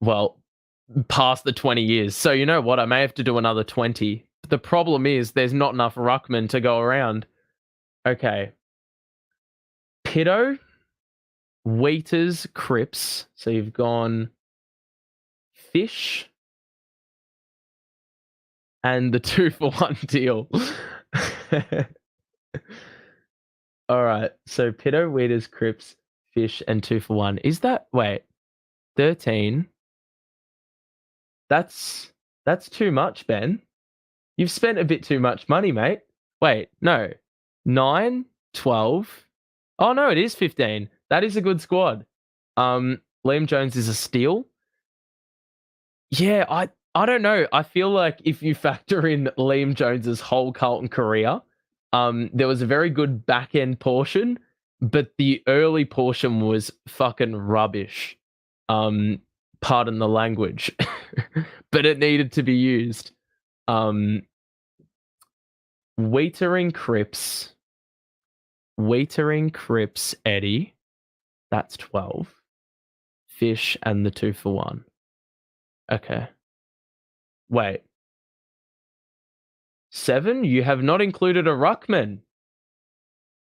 well, past the 20 years. So you know what? I may have to do another 20. But the problem is there's not enough ruckmen to go around. Okay. Pito, Waiters, Cripps. So you've gone Fish and the 2-for-1 deal. All right. So Pito, Waiters, Cripps, Fish, and 2-for-1. Is that, wait, 13? That's too much, Ben. You've spent a bit too much money, mate. Wait, no. 9, 12. Oh, no, it is 15. That is a good squad. Liam Jones is a steal. Yeah, I don't know. I feel like if you factor in Liam Jones's whole Carlton career, there was a very good back-end portion, but the early portion was fucking rubbish. Pardon the language. But it needed to be used. Waitering Cripps, Eddie. That's 12. Fish and the 2-for-1. Okay. Wait. 7? You have not included a ruckman.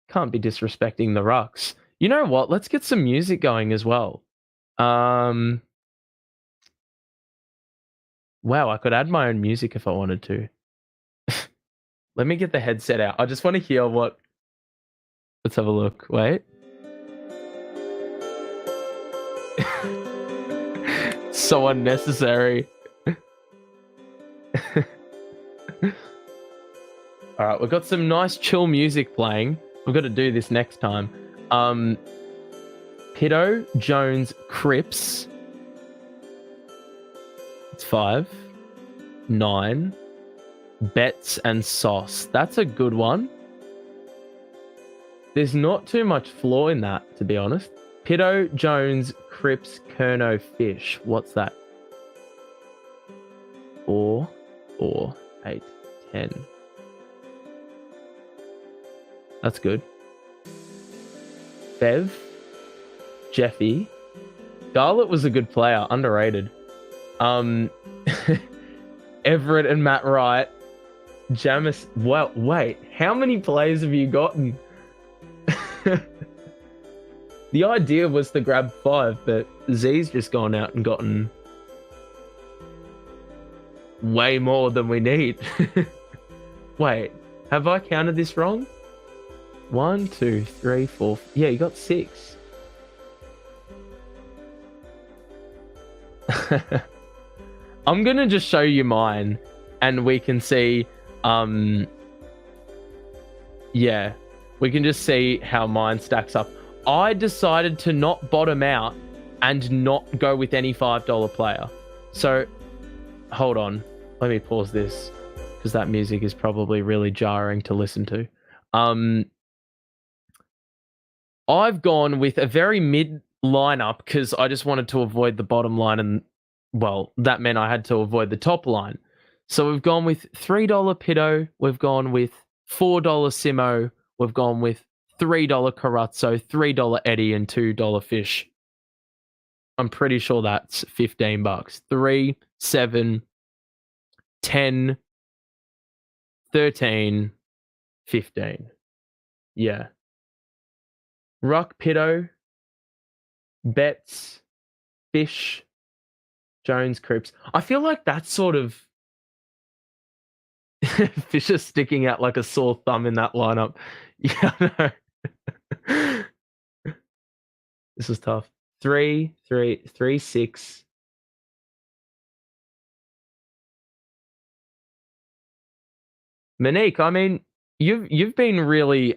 Can't be disrespecting the rucks. You know what? Let's get some music going as well. Wow, I could add my own music if I wanted to. Let me get the headset out. I just want to hear what... Let's have a look. Wait. So unnecessary. All right, we've got some nice chill music playing. We've got to do this next time. Pito, Jones, Cripps. It's 5. 9. Betts and Sauce. That's a good one. There's not too much flaw in that, to be honest. Pito, Jones, Cripps, Kerno, Fish. What's that? 4, 8, 10. That's good. Bev, Jeffy. Garlett was a good player, underrated. Everett and Matt Wright. Jamis. Well, wait, how many players have you gotten? The idea was to grab 5, but Z's just gone out and gotten way more than we need. Wait, have I counted this wrong? 1, 2, 3, 4. Yeah, you got 6. I'm gonna just show you mine, and we can see. Yeah, we can just see how mine stacks up. I decided to not bottom out and not go with any $5 player. So, hold on. Let me pause this because that music is probably really jarring to listen to. I've gone with a very mid lineup because I just wanted to avoid the bottom line, and well, that meant I had to avoid the top line. So we've gone with $3 Pito, we've gone with $4 Simo, we've gone with $3 Carazzo, $3 Eddie, and $2 Fish. I'm pretty sure that's $15. 3, 7, 10, 13, 15. Yeah. Ruck, Pitto, Betts, Fish, Jones, Cripps. I feel like that's sort of Fisher sticking out like a sore thumb in that lineup. Yeah, I know. This was tough. 3, 3, 3, 6. Monique, I mean, you've been really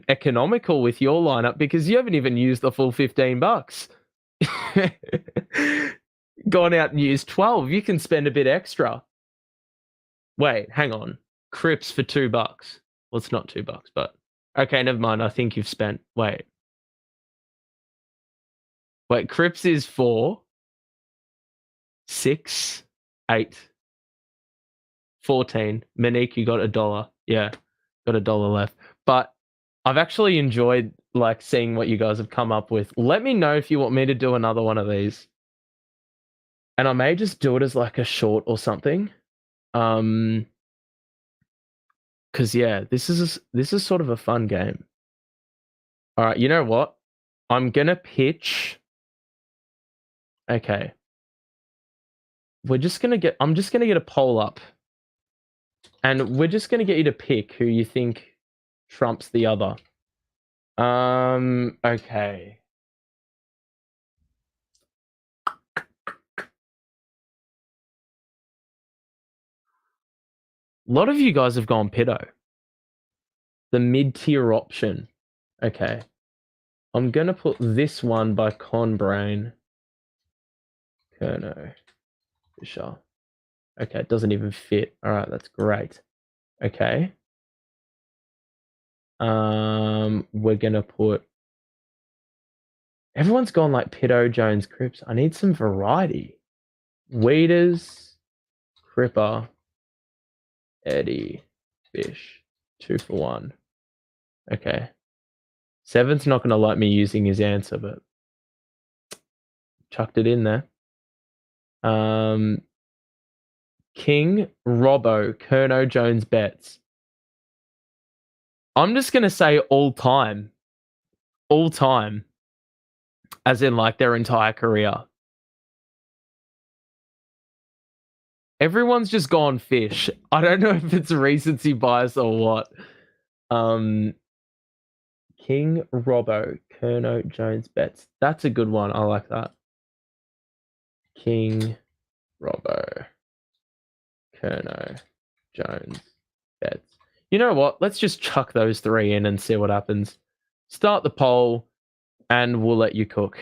economical with your lineup because you haven't even used the full $15. Gone out and used 12. You can spend a bit extra. Wait, hang on. Cripps for $2. Well, it's not $2, but okay, never mind. I think you've spent. Wait, Cripps is 4, 6, 8, 14. Monique, you got $1. Yeah, got $1 left. But I've actually enjoyed like seeing what you guys have come up with. Let me know if you want me to do another one of these. And I may just do it as like a short or something. Because yeah, this is sort of a fun game. All right, you know what? I'm gonna pitch. Okay, I'm just gonna get a poll up, and we're just gonna get you to pick who you think trumps the other. Okay. A lot of you guys have gone Pitto. The mid-tier option. Okay. I'm going to put this one by Conbrain. Kerno. Fisher. Okay, it doesn't even fit. All right, that's great. Okay. We're going to put... Everyone's gone like Pitto, Jones, Cripps. I need some variety. Weeders, Cripper, Eddie, Fish. 2 for 1. Okay. Seven's not going to like me using his answer, but chucked it in there. King, Robbo, Kerno, Jones, Betts. I'm just going to say all time. All time. As in like their entire career. Everyone's just gone Fish. I don't know if it's recency bias or what. King, Robbo, Kerno, Jones, Betts. That's a good one. I like that. King, Robbo, Kerno, Jones, Betts. You know what? Let's just chuck those 3 in and see what happens. Start the poll, and we'll let you cook.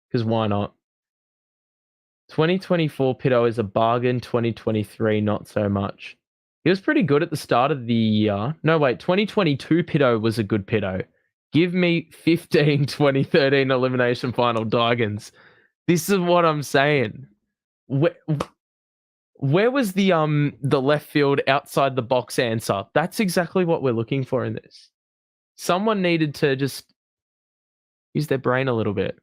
Because why not? 2024 Pitto is a bargain. 2023, not so much. He was pretty good at the start of the year. No, wait. 2022 Pitto was a good Pitto. Give me 15 2013 elimination final Dragons. This is what I'm saying. Where was the left field outside the box answer? That's exactly what we're looking for in this. Someone needed to just use their brain a little bit.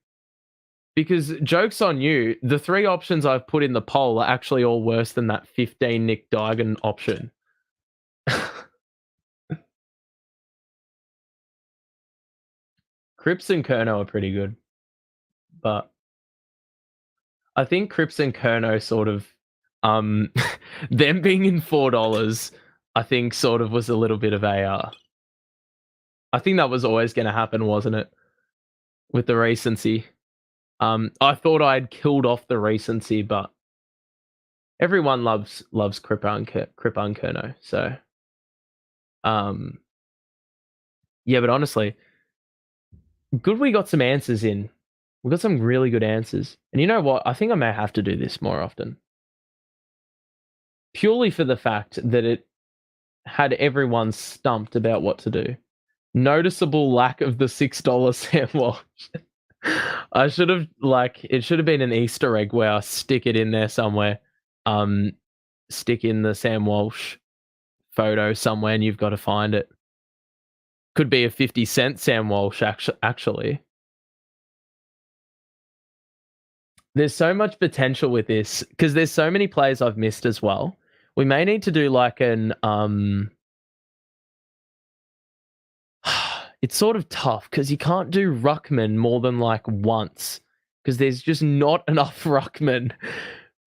Because joke's on you, the 3 options I've put in the poll are actually all worse than that 15 Nick Duigan option. Cripps and Kerno are pretty good. But I think Cripps and Kerno sort of, them being in $4, I think sort of was a little bit of a, I think that was always going to happen, wasn't it? With the recency. I thought I'd killed off the recency, but everyone loves Cripper and Kerno. So, yeah, but honestly, good we got some answers in. We got some really good answers. And you know what? I think I may have to do this more often. Purely for the fact that it had everyone stumped about what to do. Noticeable lack of the $6 Sam Walsh. I should have it should have been an Easter egg where I stick it in there somewhere. Stick in the Sam Walsh photo somewhere and you've got to find it. Could be a 50 cent Sam Walsh actually. There's so much potential with this because there's so many players I've missed as well. We may need to do like an it's sort of tough because you can't do ruckman more than like once because there's just not enough ruckman.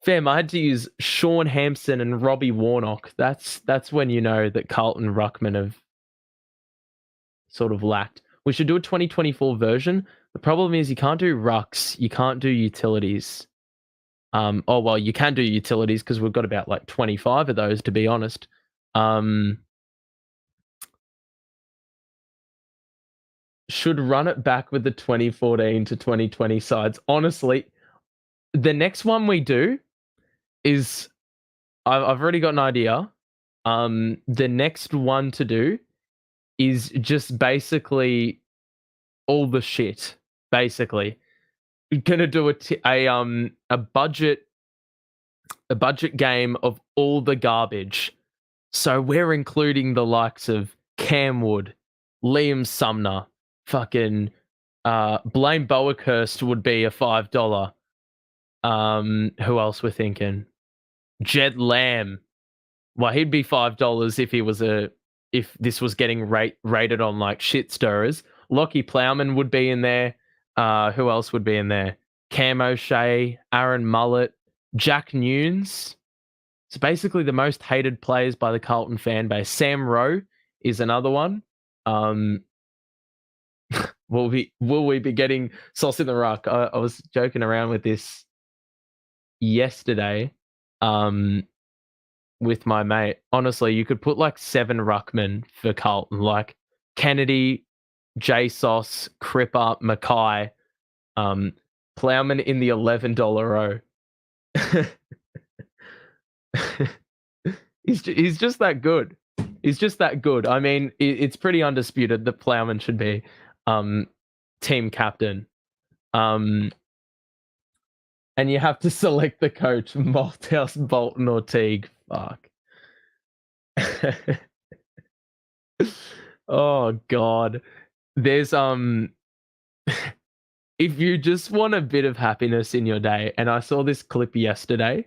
Fam, I had to use Sean Hampson and Robbie Warnock. That's when you know that Carlton ruckman have sort of lacked. We should do a 2024 version. The problem is you can't do rucks, you can't do utilities. Oh well, you can do utilities because we've got about like 25 of those, to be honest. Should run it back with the 2014 to 2020 sides. Honestly, the next one we do is I've already got an idea. The next one to do is just basically all the shit. Basically, we're gonna do a budget game of all the garbage. So we're including the likes of Cam Wood, Liam Sumner, fucking Blaine Boakhurst would be a $5. Who else we're thinking? Jed Lamb. Well, he'd be $5 if this was getting rated on like shit stirrers. Lockie Plowman would be in there. Who else would be in there? Cam O'Shea, Aaron Mullett, Jack Nunes. It's basically the most hated players by the Carlton fan base. Sam Rowe is another one. Will we be getting sauce in the ruck? I was joking around with this yesterday with my mate. Honestly, you could put like 7 ruckmen for Carlton, like Kennedy, J Sauce, Cripper, Mackay, Plowman in the $11 row. He's just that good. He's just that good. I mean, it's pretty undisputed that Plowman should be team captain. And you have to select the coach, Malthouse, Bolton, or Teague. Fuck. Oh God. There's if you just want a bit of happiness in your day, and I saw this clip yesterday,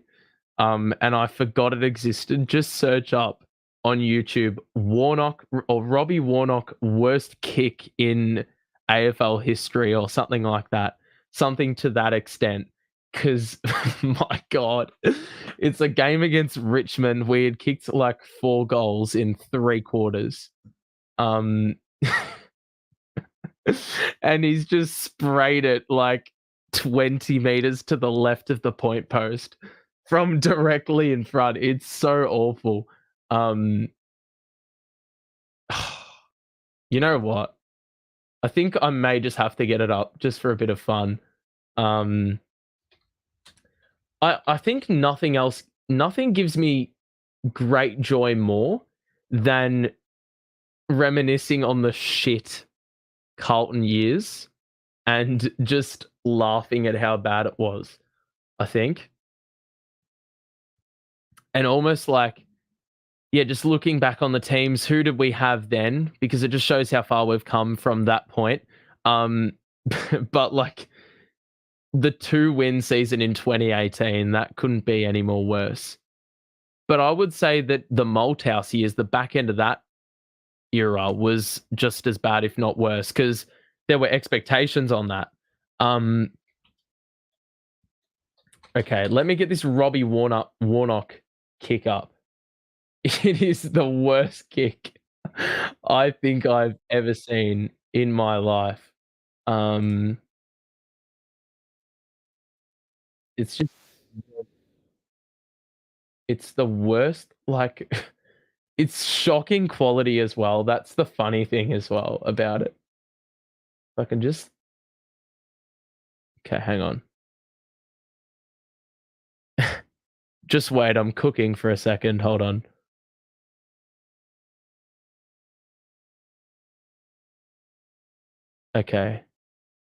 and I forgot it existed. Just search up on YouTube Warnock or Robbie Warnock worst kick in AFL history or something like that. Something to that extent. Because, my God, it's a game against Richmond. We had kicked like 4 goals in 3 quarters. And he's just sprayed it like 20 meters to the left of the point post from directly in front. It's so awful. You know what? I think I may just have to get it up just for a bit of fun. I think nothing gives me great joy more than reminiscing on the shit Carlton years and just laughing at how bad it was, I think. And almost like, yeah, just looking back on the teams, who did we have then? Because it just shows how far we've come from that point. But like the 2-win season in 2018, that couldn't be any more worse. But I would say that the Malthouse years, the back end of that era was just as bad, if not worse, because there were expectations on that. Okay, let me get this Robbie Warnock kick up. It is the worst kick I think I've ever seen in my life. It's just, it's the worst. Like, it's shocking quality as well. That's the funny thing as well about it. I can just. Okay, hang on. Just wait, I'm cooking for a second. Hold on. Okay.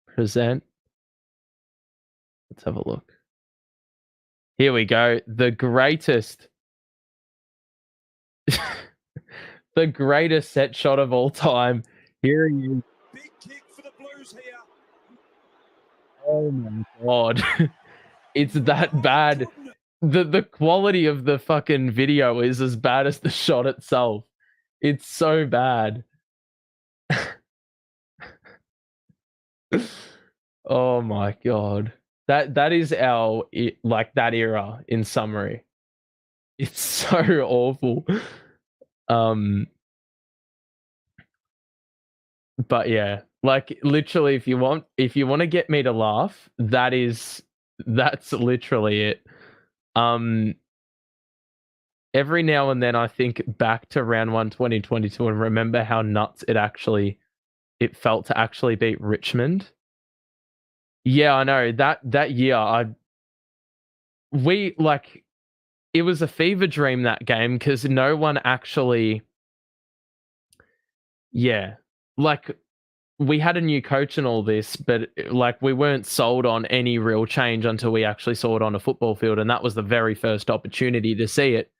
Present. Let's have a look. Here we go. The greatest. The greatest set shot of all time. Here he is. Big kick for the Blues here. Oh my God. It's that bad. The quality of the fucking video is as bad as the shot itself. It's so bad. Oh my god. That is our like that era in summary. It's so awful. But yeah, like literally if you want to get me to laugh, that's literally it. Um every now and then I think back to round 1 2022 and remember how nuts it felt to actually beat Richmond. Yeah, I know. That year we like it was a fever dream that game because no one actually yeah. Like we had a new coach and all this, but like we weren't sold on any real change until we actually saw it on a football field, and that was the very first opportunity to see it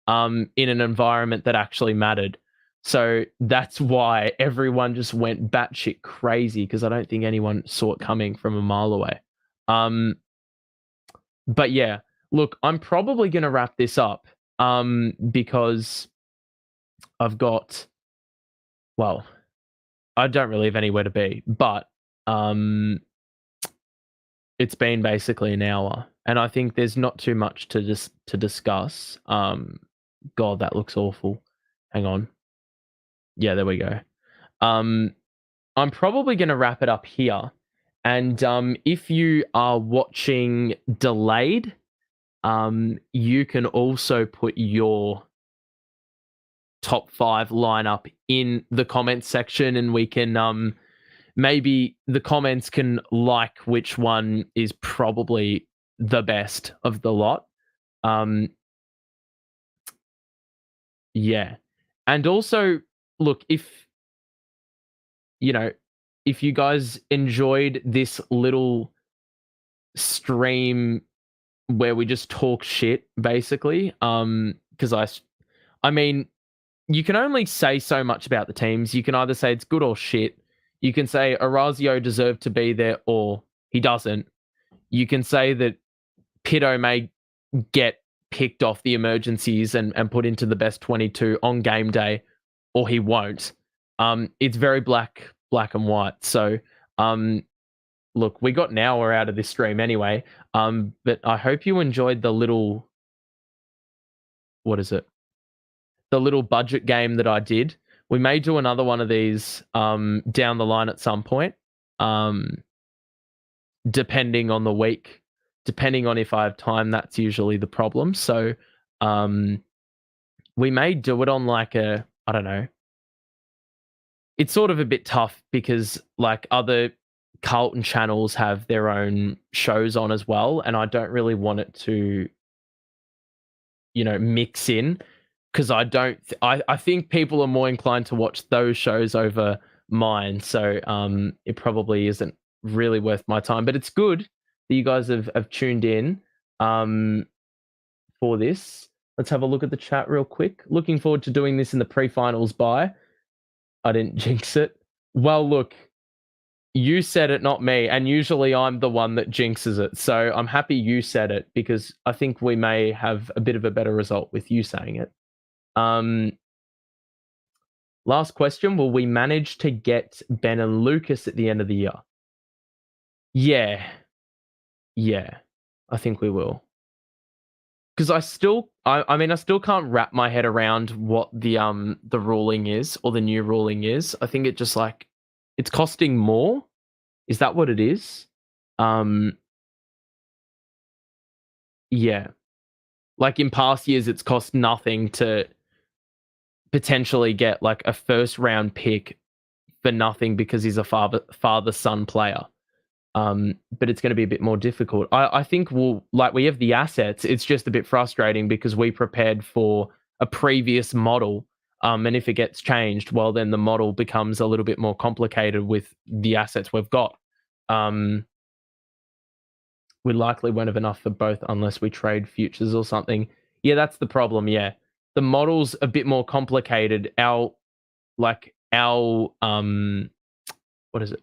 in an environment that actually mattered. So that's why everyone just went batshit crazy because I don't think anyone saw it coming from a mile away. But yeah, look, I'm probably going to wrap this up because I've got, well, I don't really have anywhere to be, but it's been basically an hour, and I think there's not too much to discuss. God, that looks awful. Hang on. Yeah, there we go. I'm probably going to wrap it up here. And if you are watching delayed, you can also put your top 5 lineup in the comments section, and we can maybe the comments can like which one is probably the best of the lot. Yeah. And also, look, if if you guys enjoyed this little stream where we just talk shit, basically, because I mean, you can only say so much about the teams. You can either say it's good or shit. You can say Orazio deserved to be there or he doesn't. You can say that Pito may get picked off the emergencies and put into the best 22 on game day, or he won't. It's very black and white. So, look, we got an hour out of this stream anyway. But I hope you enjoyed the little, what is it? The little budget game that I did. We may do another one of these down the line at some point, depending on the week, depending on if I have time. That's usually the problem. So we may do it on like I don't know. It's sort of a bit tough because like other Carlton channels have their own shows on as well, and I don't really want it to, mix in because I think people are more inclined to watch those shows over mine. So it probably isn't really worth my time. But it's good that you guys have tuned in for this. Let's have a look at the chat real quick. Looking forward to doing this in the pre-finals bye. I didn't jinx it. Well, look, you said it, not me. And usually I'm the one that jinxes it. So I'm happy you said it because I think we may have a bit of a better result with you saying it. Last question. Will we manage to get Ben and Lucas at the end of the year? Yeah. Yeah. I think we will. Because I still can't wrap my head around what the ruling is or the new ruling is. I think it just like it's costing more. Is that what it is? Yeah. Like in past years, it's cost nothing to potentially get like a first round pick for nothing because he's a father son player. But it's going to be a bit more difficult. I think we have the assets. It's just a bit frustrating because we prepared for a previous model. And if it gets changed, well, then the model becomes a little bit more complicated with the assets we've got. We likely won't have enough for both unless we trade futures or something. Yeah, that's the problem. Yeah. The model's a bit more complicated. Our what is it?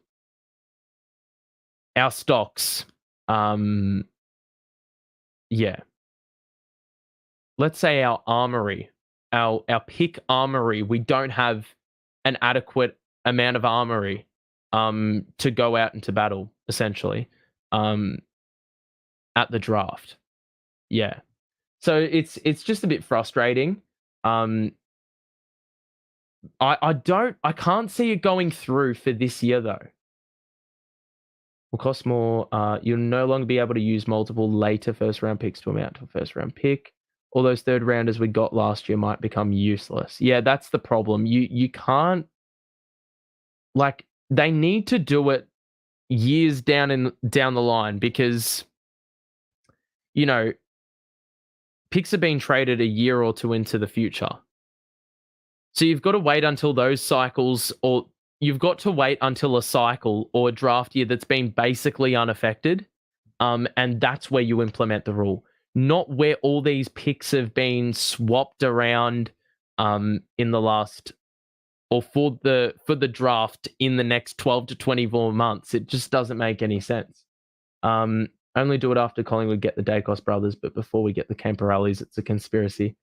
Our stocks yeah. Let's say our armory, our pick armory, we don't have an adequate amount of armory to go out into battle, essentially, um, at the draft. Yeah. So it's just a bit frustrating. Um, I can't see it going through for this year though. Will cost more. You'll no longer be able to use multiple later first round picks to amount to a first round pick. All those third rounders we got last year might become useless. Yeah, that's the problem. You can't, like, they need to do it years down the line, because you know picks are being traded a year or two into the future. So you've got to wait until those cycles, or you've got to wait until a cycle or a draft year that's been basically unaffected. And that's where you implement the rule, not where all these picks have been swapped around in the last, or for the draft in the next 12 to 24 months. It just doesn't make any sense. Only do it after Collingwood get the Dacos brothers, but before we get the Camporellis, it's a conspiracy.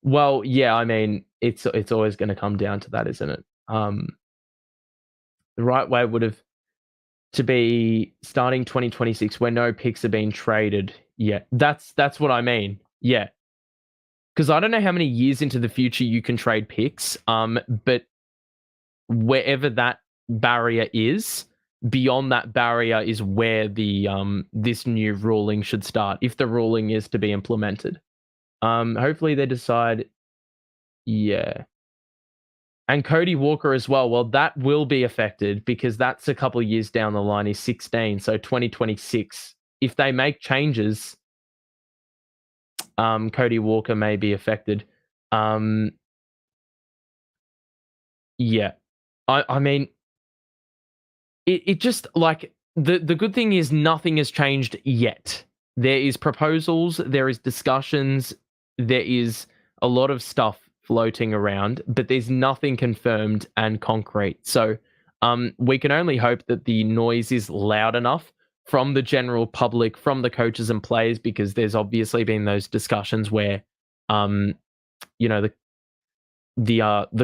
Well, yeah, I mean, it's always going to come down to that, isn't it? The right way would have to be starting 2026 where no picks are being traded. Yeah, that's what I mean. Yeah, because I don't know how many years into the future you can trade picks. But wherever that barrier is, beyond that barrier is where the this new ruling should start, if the ruling is to be implemented. Hopefully they decide. Yeah. And Cody Walker as well. Well, that will be affected because that's a couple of years down the line. He's 16, so 2026. If they make changes, Cody Walker may be affected. Yeah. I mean, it just, like, the good thing is nothing has changed yet. There is proposals, there is discussions, there is a lot of stuff floating around, but there's nothing confirmed and concrete. So we can only hope that the noise is loud enough from the general public, from the coaches and players, because there's obviously been those discussions where, the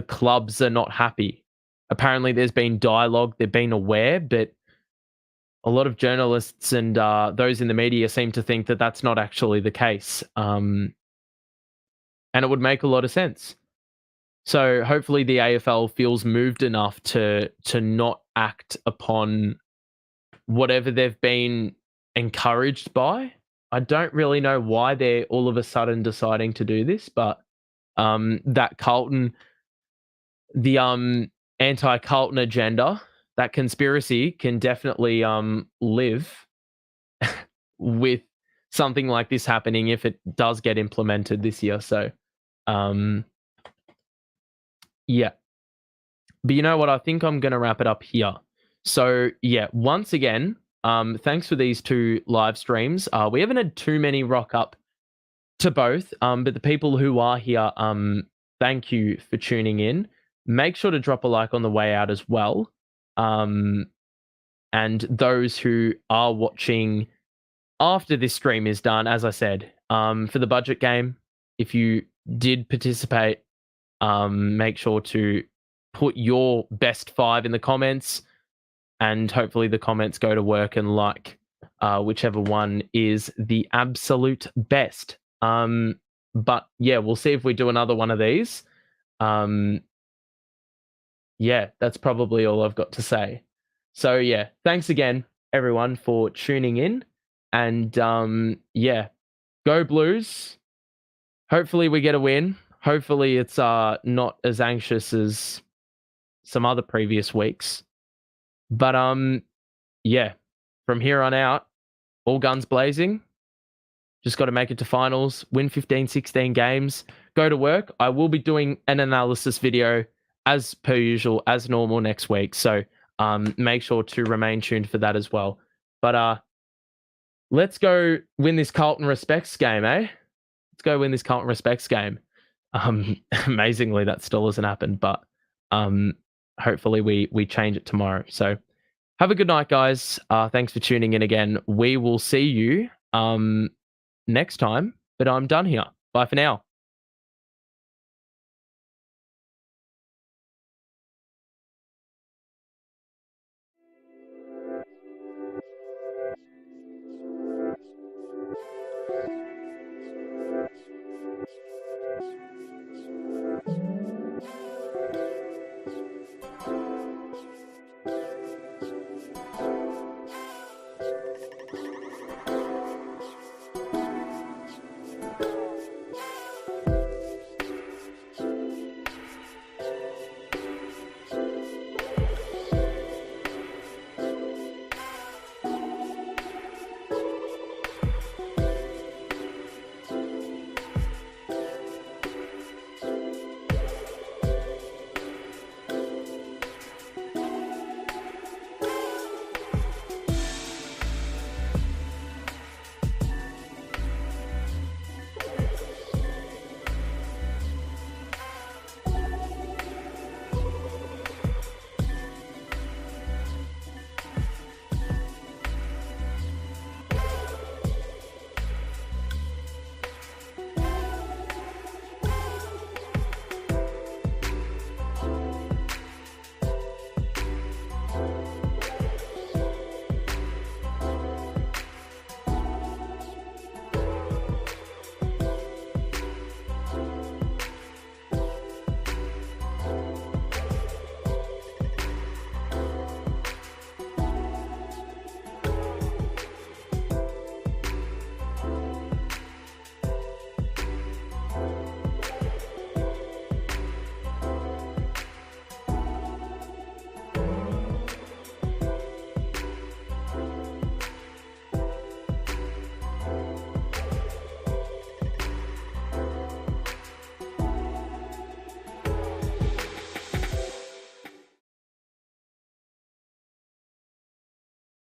clubs are not happy. Apparently, there's been dialogue, they've been aware, but a lot of journalists and those in the media seem to think that that's not actually the case. And it would make a lot of sense. So hopefully the AFL feels moved enough to not act upon whatever they've been encouraged by. I don't really know why they're all of a sudden deciding to do this, but that Carlton, the anti-Carlton agenda, that conspiracy can definitely live with something like this happening if it does get implemented this year. So yeah. But you know what? I think I'm going to wrap it up here. So yeah, once again, thanks for these two live streams. We haven't had too many rock up to both, but the people who are here, thank you for tuning in. Make sure to drop a like on the way out as well. And those who are watching after this stream is done, as I said, for the budget game, if you did participate, make sure to put your best 5 in the comments, and hopefully the comments go to work and like whichever one is the absolute best. But yeah, we'll see if we do another one of these. Yeah, that's probably all I've got to say. So yeah, thanks again, everyone, for tuning in. And yeah, go Blues. Hopefully we get a win. Hopefully it's not as anxious as some other previous weeks. But yeah, from here on out, all guns blazing. Just got to make it to finals, win 15, 16 games, go to work. I will be doing an analysis video as per usual, as normal next week. So make sure to remain tuned for that as well. But let's go win this Carlton Respects game, eh? Let's go win this Carlton Respects game. Amazingly, that still hasn't happened, but hopefully we change it tomorrow. So have a good night, guys. Thanks for tuning in again. We will see you next time, but I'm done here. Bye for now.